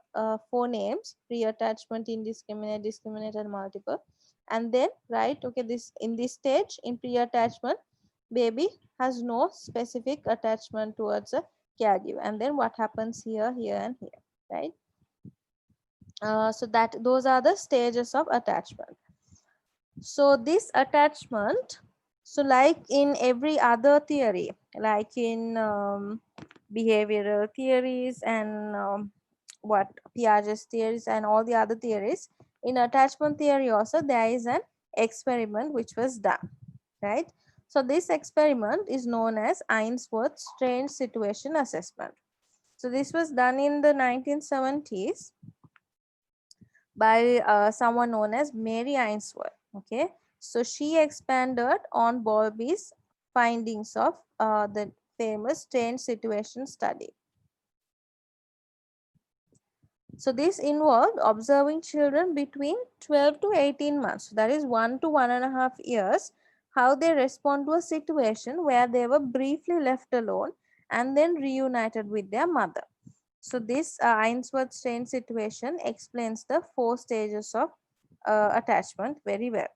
4 names: pre-attachment, indiscriminate, discriminate, and multiple. And then write, okay, this in this stage, in pre-attachment, baby has no specific attachment towards a caregiver. And then what happens here, here, and here, right? So that those are the stages of attachment. So this attachment, so like in every other theory, like in behavioral theories and what Piaget's theories and all the other theories, in attachment theory also there is an experiment which was done, right? So this experiment is known as Ainsworth's strange situation assessment. So this was done in the 1970s by someone known as Mary Ainsworth. Okay, so she expanded on Bowlby's findings of the famous strange situation study. So this involved observing children between 12 to 18 months, that is 1 to 1.5 years, how they respond to a situation where they were briefly left alone and then reunited with their mother. So this Ainsworth strange situation explains the 4 stages of attachment very well.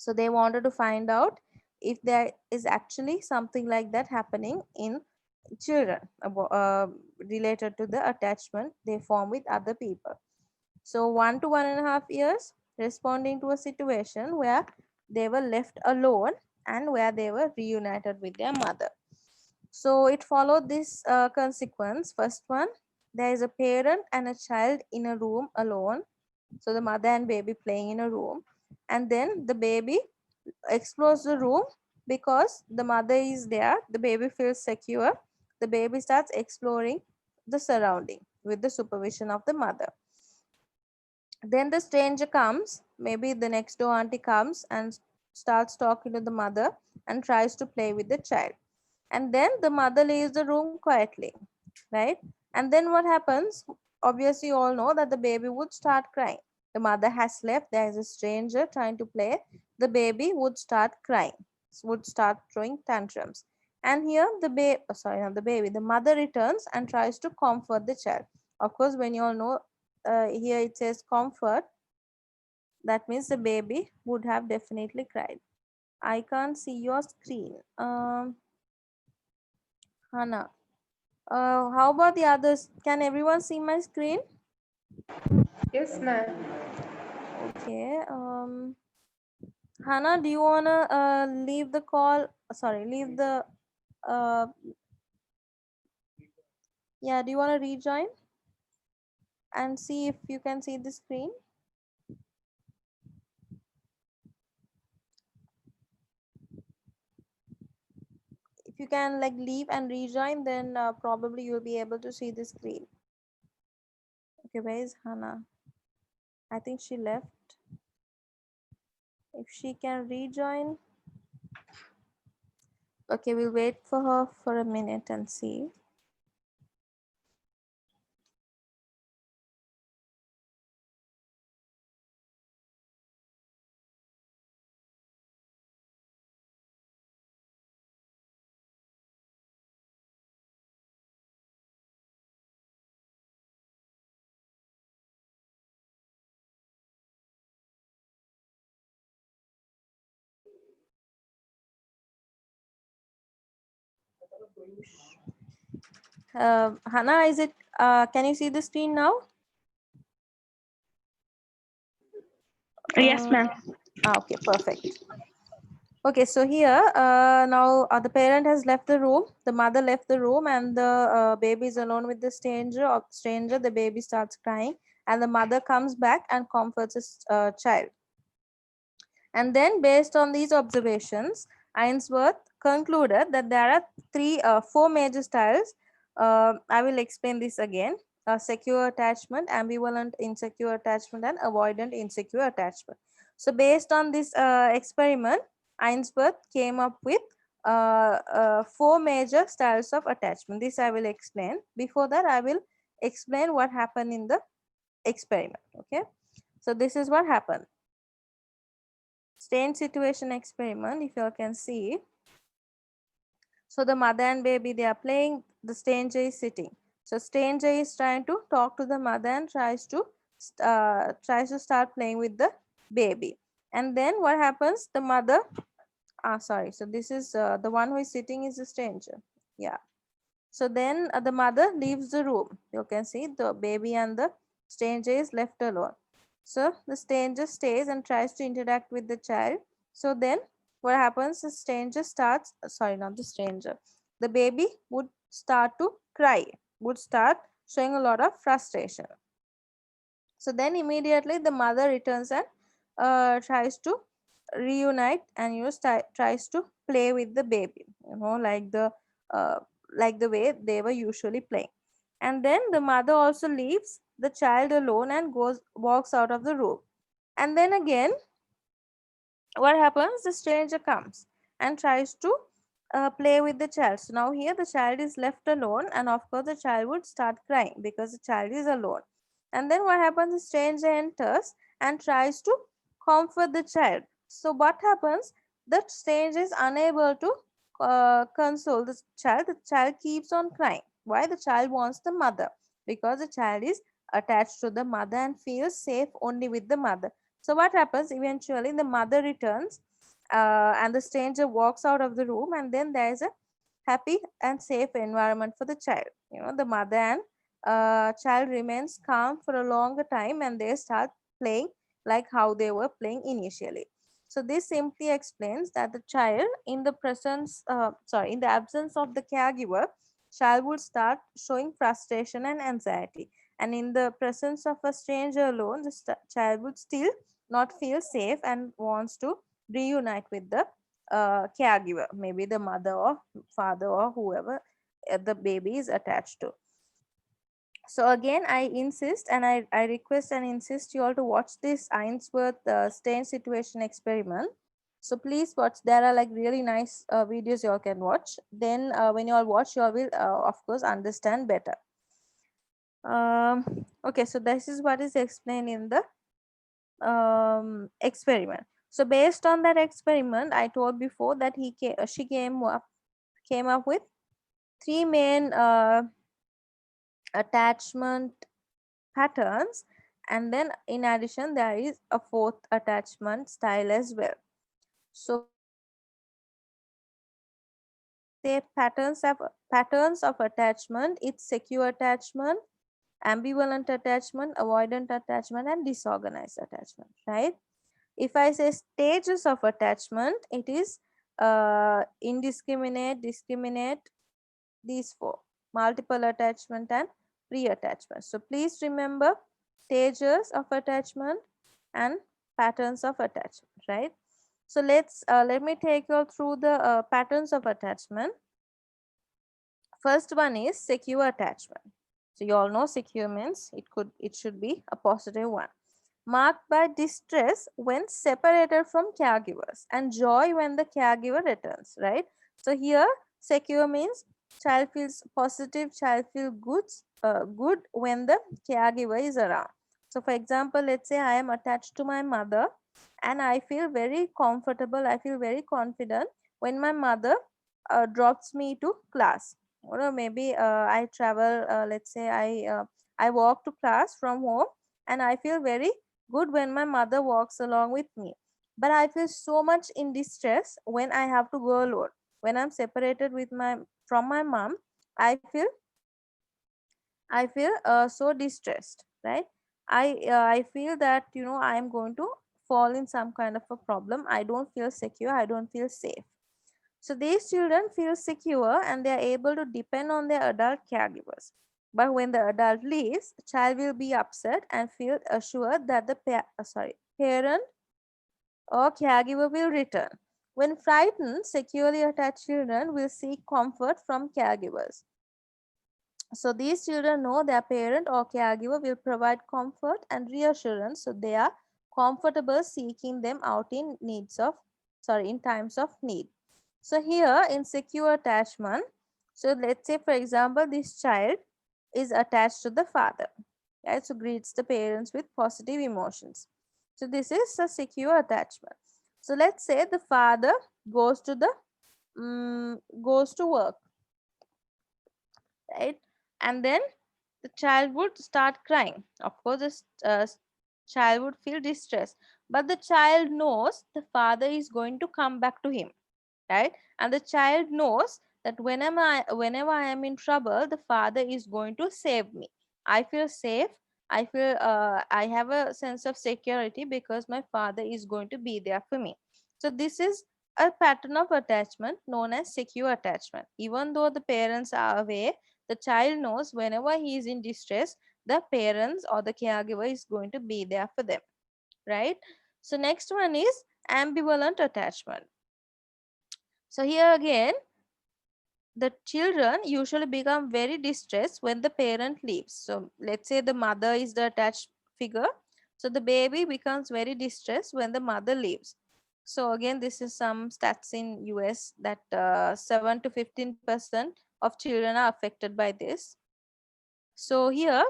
So they wanted to find out if there is actually something like that happening in children related to the attachment they form with other people. So 1 to 1.5 years responding to a situation where they were left alone and where they were reunited with their mother. So it followed this consequence. First one, there is a parent and a child in a room alone. So the mother and baby playing in a room, and then the baby explores the room because the mother is there. The baby feels secure. The baby starts exploring the surrounding with the supervision of the mother. Then the stranger comes, maybe the next door auntie comes and starts talking to the mother and tries to play with the child. And then the mother leaves the room quietly, right? And then what happens? Obviously, you all know that the baby would start crying. The mother has left, there is a stranger trying to play. The baby would start crying, would start throwing tantrums. And here the baby, sorry, not the baby, the mother returns and tries to comfort the child. Of course, when you all know, here it says comfort, that means the baby would have definitely cried. I can't see your screen. Hannah. How about the others? Can everyone see my screen?
Yes, ma'am.
Okay. Hannah, do you wanna leave the call? Sorry, leave the. Uh, yeah. Do you wanna rejoin and see if you can see the screen? If you can like leave and rejoin, then probably you'll be able to see the screen. Okay, where is Hannah? I think she left. If she can rejoin. Okay, we'll wait for her for a minute and see. Hannah, is it? Can you see the screen now?
Yes, ma'am.
Okay, perfect. Okay, so here now the parent has left the room, the mother left the room, and the baby is alone with the stranger. Or stranger, the baby starts crying, and the mother comes back and comforts his child. And then, based on these observations, Ainsworth concluded that there are four major styles. I will explain this again. Secure attachment, ambivalent insecure attachment, and avoidant insecure attachment. So based on this experiment, Ainsworth came up with four major styles of attachment. This I will explain. Before that, I will explain what happened in the experiment. Okay. So this is what happened. Strange situation experiment, if you all can see. So the mother and baby, they are playing, the stranger is sitting. So stranger is trying to talk to the mother and tries to start playing with the baby. And then what happens? The mother, sorry, so this is the one who is sitting is the stranger. Yeah. So then the mother leaves the room. You can see the baby and the stranger is left alone. So the stranger stays and tries to interact with the child. So then what happens? The stranger starts, sorry, not the stranger. The baby would start to cry, would start showing a lot of frustration. So then immediately the mother returns and tries to reunite and tries to play with the baby, like the way they were usually playing. And then the mother also leaves the child alone and walks out of the room. And then again, what happens? The stranger comes and tries to play with the child. So now here the child is left alone, and of course the child would start crying because the child is alone. And then what happens? The stranger enters and tries to comfort the child. So what happens? The stranger is unable to console the child. The child keeps on crying. Why? The child wants the mother, because the child is attached to the mother and feels safe only with the mother. So what happens? Eventually the mother returns and the stranger walks out of the room, and then there is a happy and safe environment for the child. The mother and child remains calm for a longer time, and they start playing like how they were playing initially. So this simply explains that the child in the in the absence of the caregiver, child would start showing frustration and anxiety. And in the presence of a stranger alone, the child would still not feel safe and wants to reunite with the caregiver, maybe the mother or father or whoever the baby is attached to. So again, I insist and I request and insist you all to watch this Ainsworth Stein situation experiment. So please watch. There are like really nice videos you all can watch. Then when you all watch, you all will of course understand better. Okay, so this is what is explained in the experiment. So based on that experiment, I told before that she came up with three main attachment patterns, and then in addition there is a fourth attachment style as well. So say patterns of attachment, it's secure attachment, ambivalent attachment, avoidant attachment, and disorganized attachment, right? If I say stages of attachment, it is indiscriminate, discriminate, these four: multiple attachment and pre-attachment. So please remember stages of attachment and patterns of attachment, right? So let me take you through the patterns of attachment. First one is secure attachment. So you all know secure means it should be a positive one, marked by distress when separated from caregivers and joy when the caregiver returns, right? So here secure means child feels positive, child feels good when the caregiver is around. So for example, let's say I am attached to my mother and I feel very comfortable, I feel very confident when my mother drops me to class. Or maybe I travel, let's say I walk to class from home and I feel very good when my mother walks along with me. But I feel so much in distress when I have to go alone. When I'm separated from my mom, I feel so distressed, right? I feel that I am going to fall in some kind of a problem. I don't feel secure. I don't feel safe. So these children feel secure and they are able to depend on their adult caregivers. But when the adult leaves, child will be upset and feel assured that the parent or caregiver will return. When frightened, securely attached children will seek comfort from caregivers. So these children know their parent or caregiver will provide comfort and reassurance, so they are comfortable seeking them out in times of need. So here in secure attachment, so let's say for example this child is attached to the father, right? So greets the parents with positive emotions. So this is a secure attachment. So let's say the father goes to work, right? And then the child would start crying. Of course, the child would feel distressed, but the child knows the father is going to come back to him, right? And the child knows that whenever I am in trouble, the father is going to save me. I feel safe. I feel I have a sense of security because my father is going to be there for me. So this is a pattern of attachment known as secure attachment. Even though the parents are away, the child knows whenever he is in distress, the parents or the caregiver is going to be there for them, right? So next one is ambivalent attachment. So here again, the children usually become very distressed when the parent leaves. So let's say the mother is the attached figure. So the baby becomes very distressed when the mother leaves. So again, this is some stats in US that 7 to 15% of children are affected by this. So here,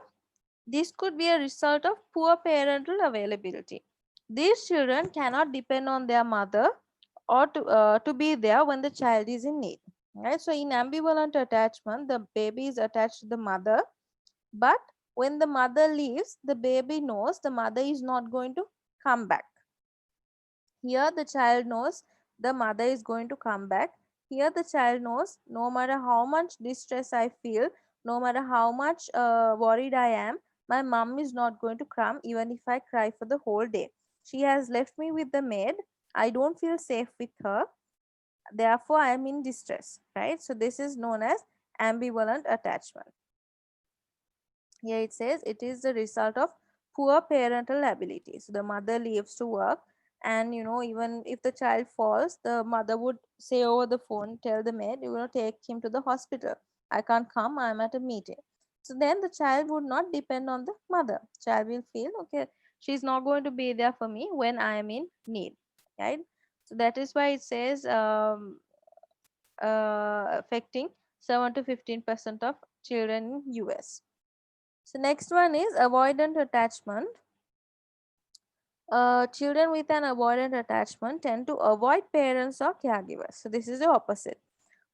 this could be a result of poor parental availability. These children cannot depend on their mother or to be there when the child is in need. Right? So in ambivalent attachment, the baby is attached to the mother, but when the mother leaves, the baby knows the mother is not going to come back. Here the child knows the mother is going to come back. Here the child knows no matter how much distress I feel, no matter how much worried I am, my mom is not going to come even if I cry for the whole day. She has left me with the maid I don't feel safe with her. Therefore, I am in distress, right? So this is known as ambivalent attachment. Here it says it is the result of poor parental ability. So the mother leaves to work, and even if the child falls, the mother would say over the phone, tell the maid, take him to the hospital. I can't come, I'm at a meeting. So then the child would not depend on the mother. Child will feel, okay, she's not going to be there for me when I am in need, right? So that is why it says affecting 7 to 15% of children in US. So next one is avoidant attachment. Children with an avoidant attachment tend to avoid parents or caregivers. So this is the opposite.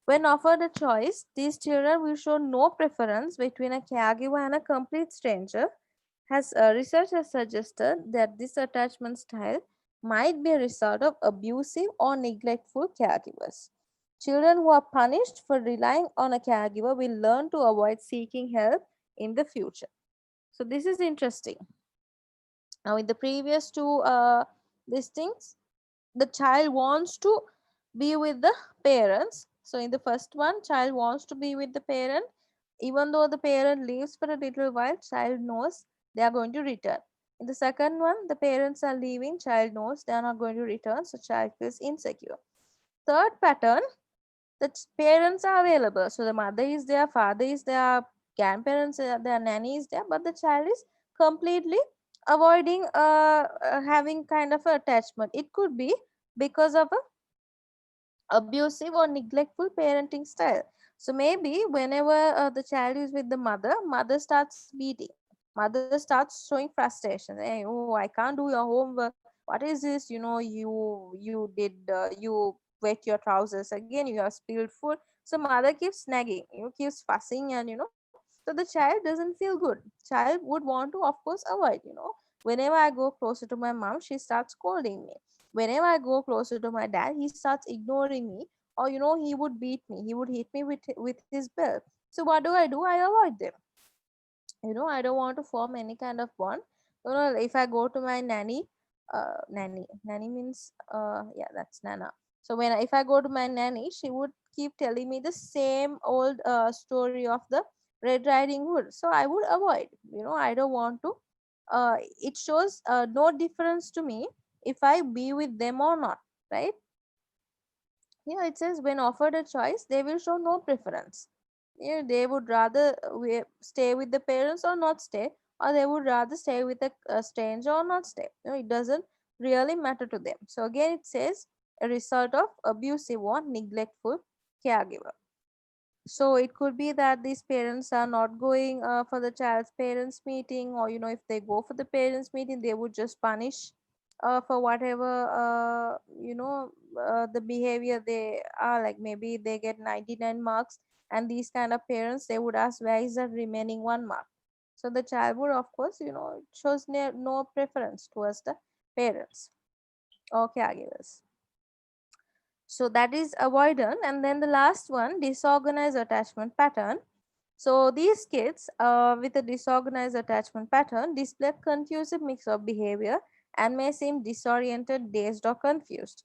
When offered a choice, these children will show no preference between a caregiver and a complete stranger. Research has suggested that this attachment style might be a result of abusive or neglectful caregivers. Children who are punished for relying on a caregiver will learn to avoid seeking help in the future. So this is interesting. Now in the previous two these things, the child wants to be with the parents. So in the first one, child wants to be with the parent. Even though the parent leaves for a little while, child knows they are going to return. In the second one, the parents are leaving, child knows they are not going to return, so child feels insecure. Third pattern, the parents are available. So the mother is there, father is there, grandparents are there, nanny is there, but the child is completely avoiding having kind of a attachment. It could be because of a abusive or neglectful parenting style. So maybe whenever the child is with the mother, mother starts beating, mother starts showing frustration. Hey, oh, I can't do your homework, what is this, you wet your trousers again, you have spilled food. So mother keeps nagging, keeps fussing, and so the child doesn't feel good. Child would want to, of course, avoid. Whenever I go closer to my mom, she starts scolding me. Whenever I go closer to my dad, he starts ignoring me, or he would beat me, he would hit me with his belt. So what do? I avoid them. I don't want to form any kind of bond. If I go to my nanny means yeah, that's nana. So if I go to my nanny, she would keep telling me the same old story of the Red Riding Hood. So I would avoid. I don't want to. It shows no difference to me if I be with them or not, right? Here it says when offered a choice, they will show no preference. They would rather stay with the parents or not stay, or they would rather stay with a stranger or not stay. It doesn't really matter to them. So again, it says a result of abusive or neglectful caregiver. So it could be that these parents are not going for the child's parents meeting, or if they go for the parents meeting, they would just punish for whatever the behavior they are like. Maybe they get 99 marks, and these kind of parents, they would ask where is the remaining 1 mark. So the child would, of course, shows no preference towards the parents or caregivers. So that is avoidant. And then the last one, disorganized attachment pattern. So these kids with a disorganized attachment pattern display a confused mix of behavior and may seem disoriented, dazed, or confused.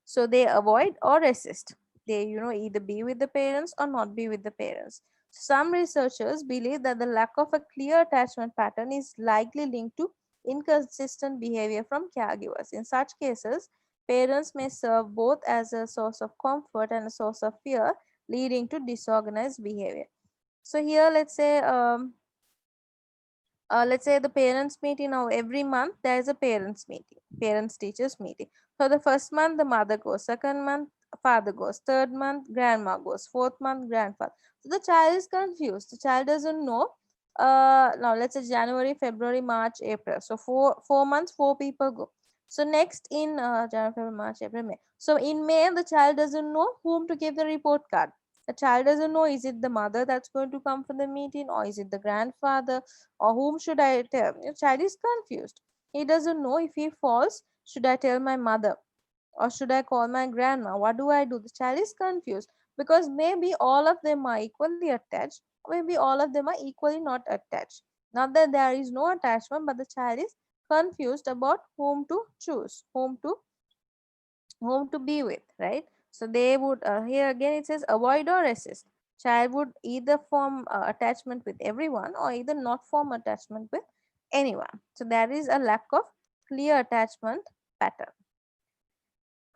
So they avoid or resist. They either be with the parents or not be with the parents. Some researchers believe that the lack of a clear attachment pattern is likely linked to inconsistent behavior from caregivers. In such cases, parents may serve both as a source of comfort and a source of fear, leading to disorganized behavior. So here, let's say the parents meeting. Now every month there is a parents meeting, parents teachers meeting. So the first month the mother goes, second month father goes, third month grandma goes, fourth month grandfather. So the child is confused, the child doesn't know. Now let's say January, February, March, April. So four months, four people go. So next in January, February, March, April, May. So in May, the child doesn't know whom to give the report card. The child doesn't know, is it the mother that's going to come for the meeting, or is it the grandfather, or whom should I tell? Your child is confused. He doesn't know if he falls, should I tell my mother or should I call my grandma? What do I do? The child is confused because maybe all of them are equally attached, or maybe all of them are equally not attached. Not that there is no attachment, but the child is confused about whom to choose, whom to whom to be with, right? So they would, here again it says avoid or resist. Child would either form attachment with everyone or either not form attachment with anyone. So there is a lack of clear attachment pattern.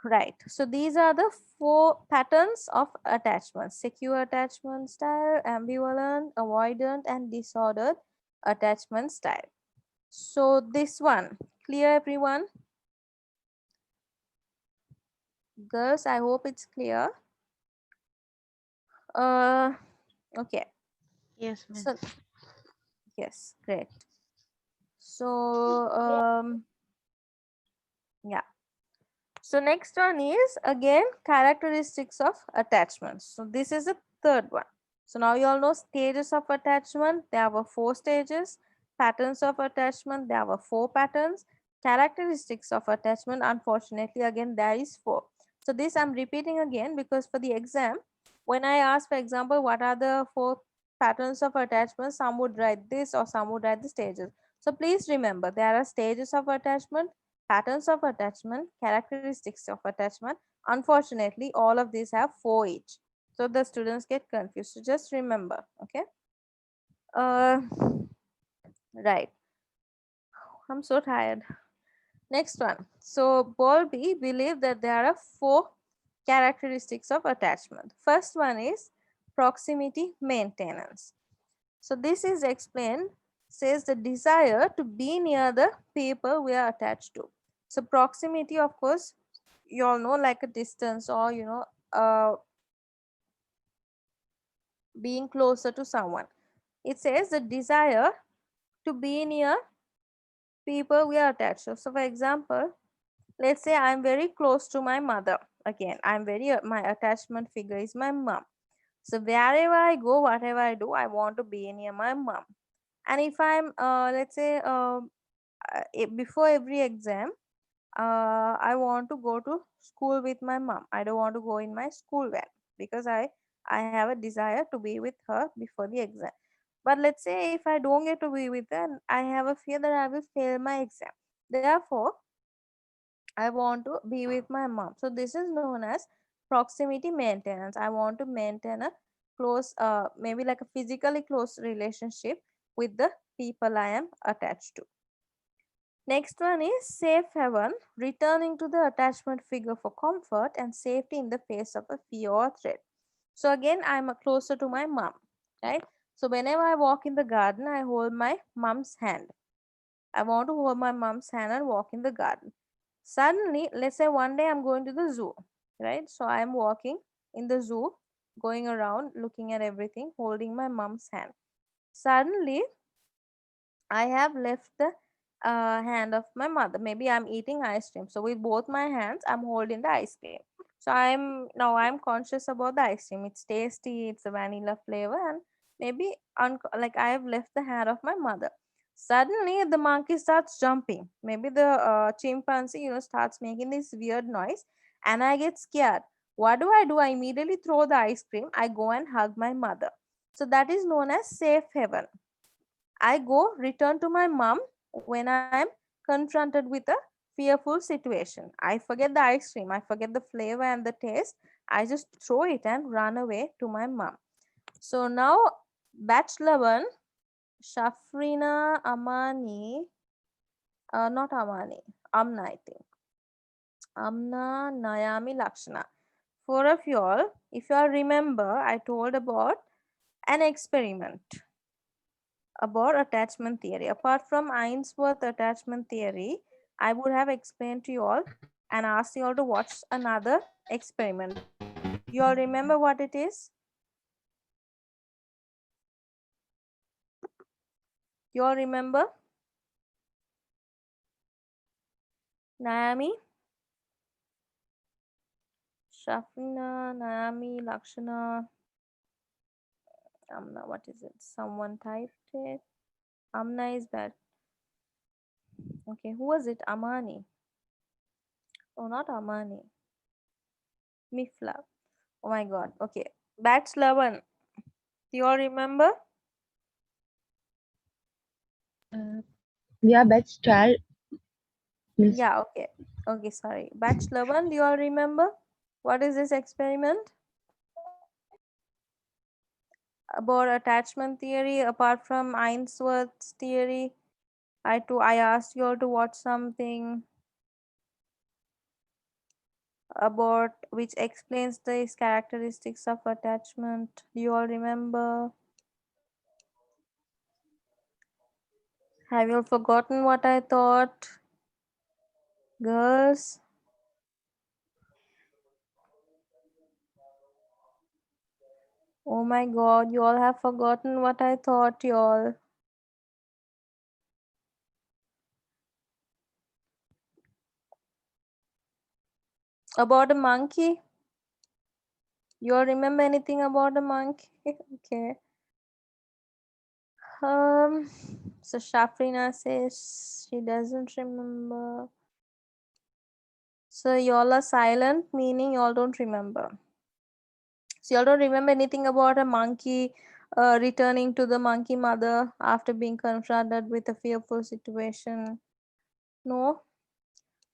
Right. So these are the 4 patterns of attachment: secure attachment style, ambivalent, avoidant, and disordered attachment style. So this one, clear everyone? Girls, I hope it's clear. Okay.
Yes, miss.
So yes, great. So yeah. So next one is again characteristics of attachment. So this is the third one. So now you all know stages of attachment. There were 4 stages. Patterns of attachment. There were 4 patterns. Characteristics of attachment. Unfortunately, again there is 4. So this I'm repeating again because for the exam, when I ask, for example, what are the 4 patterns of attachment, some would write this or some would write the stages. So please remember there are stages of attachment, patterns of attachment, characteristics of attachment. Unfortunately, all of these have 4 each. So the students get confused. So just remember, okay? Right. I'm so tired. Next one. So Bowlby believed that there are 4 characteristics of attachment. First one is proximity maintenance. So this is explained, says the desire to be near the people we are attached to. So proximity, of course, you all know, like a distance or being closer to someone. It says the desire to be near people we are attached to. So for example, let's say I'm very close to my mother. Again, I'm very my attachment figure is my mom. So wherever I go, whatever I do, I want to be near my mom. And if I'm let's say before every exam, I want to go to school with my mom. I don't want to go in my school van because I have a desire to be with her before the exam. But let's say if I don't get to be with her, I have a fear that I will fail my exam. Therefore, I want to be with my mom. So this is known as proximity maintenance. I want to maintain a close, maybe like a physically close relationship with the people I am attached to. Next one is safe haven, returning to the attachment figure for comfort and safety in the face of a fear or threat. So again, I'm closer to my mom, right? So whenever I walk in the garden, I hold my mom's hand. I want to hold my mom's hand and walk in the garden. Suddenly, let's say one day I'm going to the zoo, right? So I'm walking in the zoo, going around, looking at everything, holding my mom's hand. Suddenly, I have left the hand of my mother. Maybe I'm eating ice cream. So with both my hands, I'm holding the ice cream. So I'm conscious about the ice cream. It's tasty. It's a vanilla flavor, and maybe like I have left the hand of my mother. Suddenly, the monkey starts jumping. Maybe the chimpanzee, starts making this weird noise, and I get scared. What do? I immediately throw the ice cream. I go and hug my mother. So that is known as safe haven. I go return to my mom when I am confronted with a fearful situation. I forget the ice cream, I forget the flavor and the taste. I just throw it and run away to my mom. So now batch 11, Shafrina, Amani, not Amani, Amna, I think. Amna, Nayami, Lakshana. 4 of you all, if you all remember, I told about an experiment about attachment theory. Apart from Ainsworth attachment theory, I would have explained to you all and asked you all to watch another experiment. You all remember what it is? You all remember? Naomi? Shafina, Naomi, Lakshana, Amna, what is it? Someone typed it. Amna is bad. Okay, who was it? Amani. Oh, not Amani. Mifla. Oh my god. Okay. Batch 11. Do you all remember?
Yeah, batch 12. Miss.
Yeah, okay. Okay, sorry. Batch 11, do you all remember? What is this experiment? About attachment theory, apart from Ainsworth's theory. I asked you all to watch something about which explains the characteristics of attachment. Do you all remember? Have you all forgotten what I thought? Girls? Oh my god, you all have forgotten what I thought, you all. About a monkey? You all remember anything about a monkey? Okay. So Shafrina says she doesn't remember. So y'all are silent, meaning y'all don't remember. So y'all don't remember anything about a monkey returning to the monkey mother after being confronted with a fearful situation? No?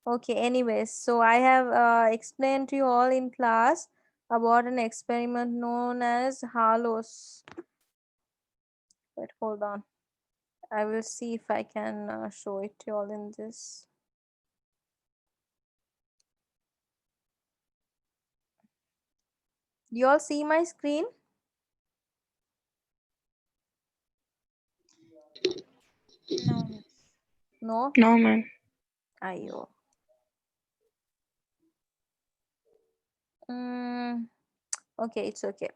Okay, anyways, so I have explained to you all in class about an experiment known as Harlow's. Wait, hold on. I will see if I can show it to you all in this. You all see my screen?
No.
No?
No, ma'am.
Ayo. Mm, okay, it's okay.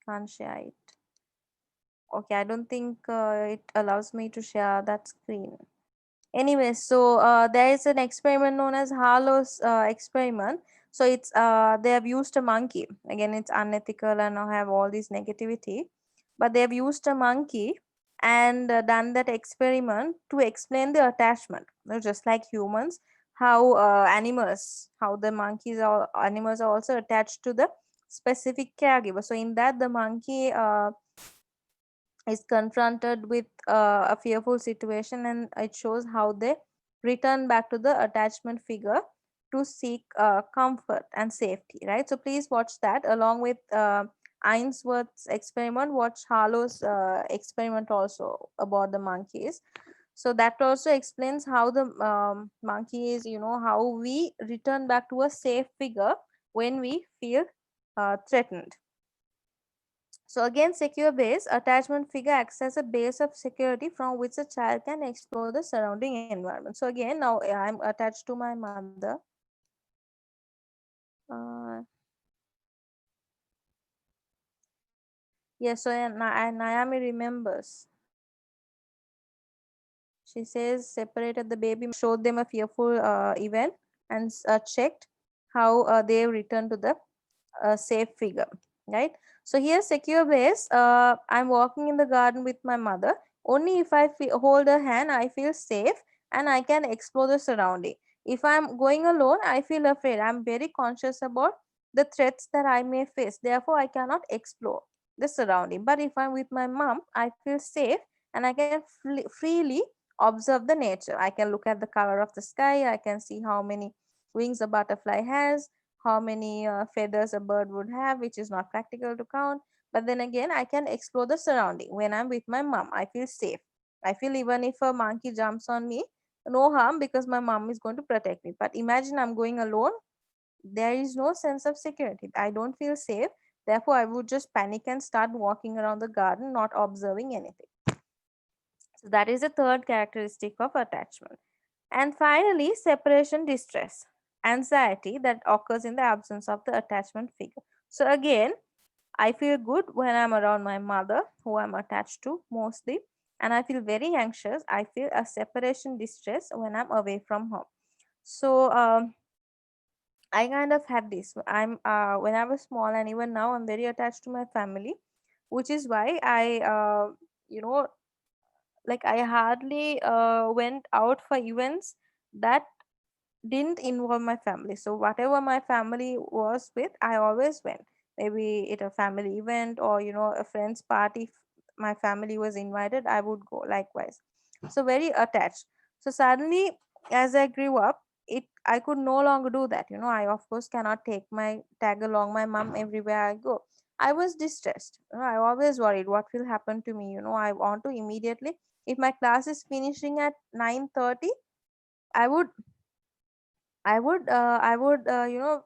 Can't share it. Okay, I don't think it allows me to share that screen. Anyway, so there is an experiment known as Harlow's experiment. So it's they have used a monkey. Again, it's unethical and have all this negativity. But they have used a monkey and done that experiment to explain the attachment. Just like humans, how animals, how the monkeys or animals are also attached to the specific caregiver. So in that, the monkey is confronted with a fearful situation, and it shows how they return back to the attachment figure to seek comfort and safety, right? So please watch that along with Ainsworth's experiment. Watch Harlow's experiment also about the monkeys. So that also explains how the monkeys, how we return back to a safe figure when we feel threatened. So again, secure base, attachment figure acts as a base of security from which a child can explore the surrounding environment. So again, now I'm attached to my mother. Yes, so Nayami remembers. She says separated the baby, showed them a fearful event and checked how they returned to the safe figure, right? So here secure base, I'm walking in the garden with my mother. Only if I hold her hand, I feel safe and I can explore the surrounding. If I'm going alone, I feel afraid. I'm very conscious about the threats that I may face. Therefore, I cannot explore the surrounding. But if I'm with my mom, I feel safe and I can freely observe the nature. I can look at the color of the sky. I can see how many wings a butterfly has, how many feathers a bird would have, which is not practical to count. But then again, I can explore the surrounding. When I'm with my mom, I feel safe. I feel even if a monkey jumps on me, no harm because my mom is going to protect me. But imagine I'm going alone, there is no sense of security. I don't feel safe. Therefore, I would just panic and start walking around the garden, not observing anything. So that is the third characteristic of attachment. And finally, separation distress, anxiety that occurs in the absence of the attachment figure. So again, I feel good when I'm around my mother, who I'm attached to mostly, and I feel very anxious. I feel a separation distress when I'm away from home. So I kind of had this. I'm when I was small, and even now, I'm very attached to my family, which is why I, you know, like I hardly went out for events that didn't involve my family. So whatever my family was with, I always went. Maybe it a family event or a friend's party. If my family was invited, I would go likewise. So very attached. So suddenly, as I grew up, I could no longer do that. I of course cannot tag along my mom everywhere I go. I was distressed. I always worried what will happen to me. I want to immediately, if my class is finishing at 9:30, I would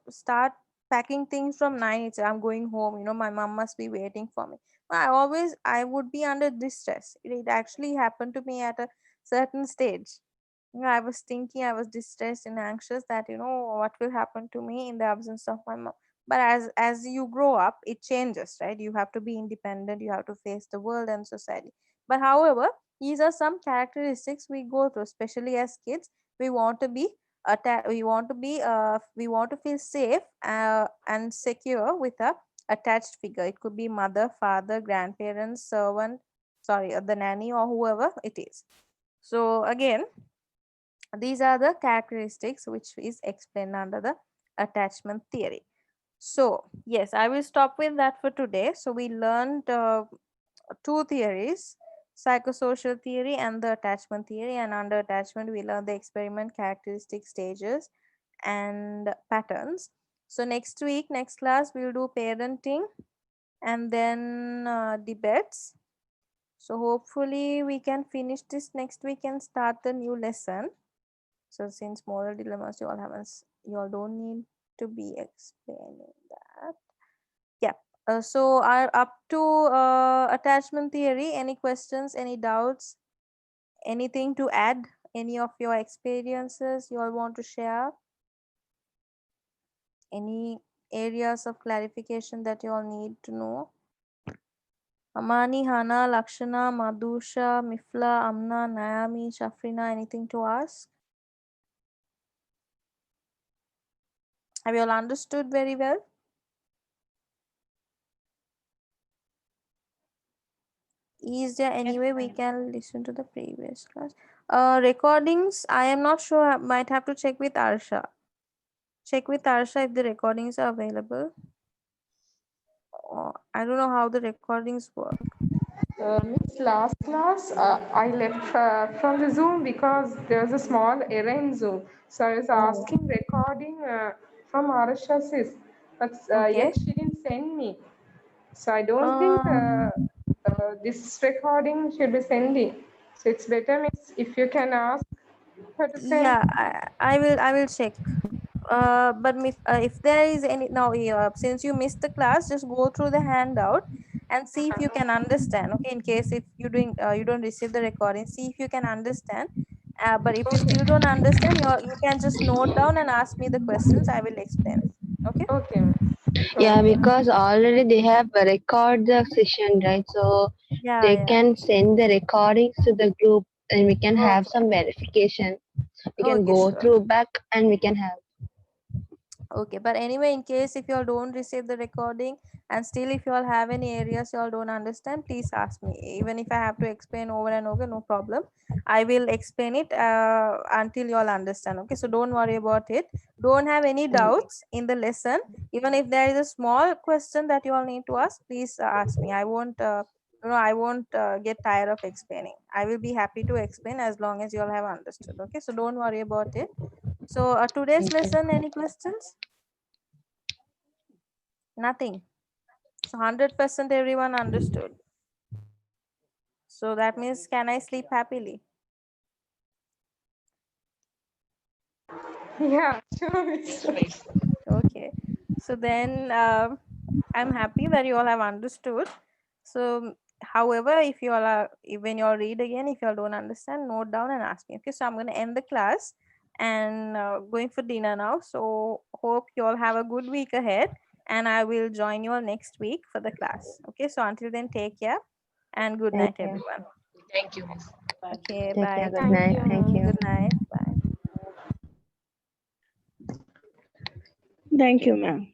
start packing things from 9 itself. I'm going home. My mom must be waiting for me. I would be under distress. It actually happened to me at a certain stage. I was thinking, I was distressed and anxious that what will happen to me in the absence of my mom. But as you grow up, it changes, right? You have to be independent. You have to face the world and society. But however, these are some characteristics we go through, especially as kids. We want to be we want to feel safe and secure with a attached figure. It could be mother, father, grandparents, servant, the nanny, or whoever it is. So again, these are the characteristics which is explained under the attachment theory. So yes, I will stop with that for today. So we learned two theories, psychosocial theory and the attachment theory. And under attachment, we learned the experiment, characteristic, stages, and patterns. So next week, next class, we'll do parenting and then debates. So hopefully we can finish this next week and start the new lesson. So since moral dilemmas, you all don't need to be explaining that. Yeah. So are up to attachment theory. Any questions? Any doubts? Anything to add? Any of your experiences you all want to share? Any areas of clarification that you all need to know? Amani, Hana, Lakshana, Madhusha, Mifla, Amna, Naomi, Shafrina, anything to ask? Have you all understood very well? Is there any way we can listen to the previous class? Recordings, I am not sure. I might have to check with Arsha. Check with Arsha if the recordings are available. I don't know how the recordings work.
Miss, last class, I left from the Zoom because there was a small error in Zoom. So I was asking recording from Arasha sis, but
Okay.
yet she didn't send me. So I don't think this recording should be sending. So it's better, Miss, if you can ask her to send.
Yeah, I will check. But if there is any now, since you missed the class, just go through the handout and see if you can understand. Okay, in case if you don't receive the recording, see if you can understand. But if you still don't understand, you can just note down and ask me the questions. I will explain. Okay.
Okay, Miss.
Yeah,
Okay.
because already they have record the session, right? So
Yeah,
they
yeah.
can send the recordings to the group and we can have
Okay.
some verification. We can
Okay,
go
sure.
through back and we can have.
Okay, but anyway, in case if you all don't receive the recording and still if you all have any areas you all don't understand, please ask me. Even if I have to explain over and over, no problem. I will explain it until you all understand. Okay, so don't worry about it. Don't have any doubts in the lesson. Even if there is a small question that you all need to ask, please ask me. I won't get tired of explaining. I will be happy to explain as long as you all have understood. Okay, so don't worry about it. So today's lesson, any questions? Nothing. So 100% everyone understood. So that means, can I sleep happily?
Yeah, sure, Miss.
Okay. So then I'm happy that you all have understood. So however, if you all are, when you all read again, if you all don't understand, note down and ask me. Okay, so I'm going to end the class and going for dinner now. So hope you all have a good week ahead and I will join you all next week for the class. Okay, so until then, take care and good night,
Thank you.
everyone.
Thank you, Miss.
Okay,
Take
bye.
care. Good
Thank
night.
you.
Thank you.
Good night. Bye.
Thank you, ma'am.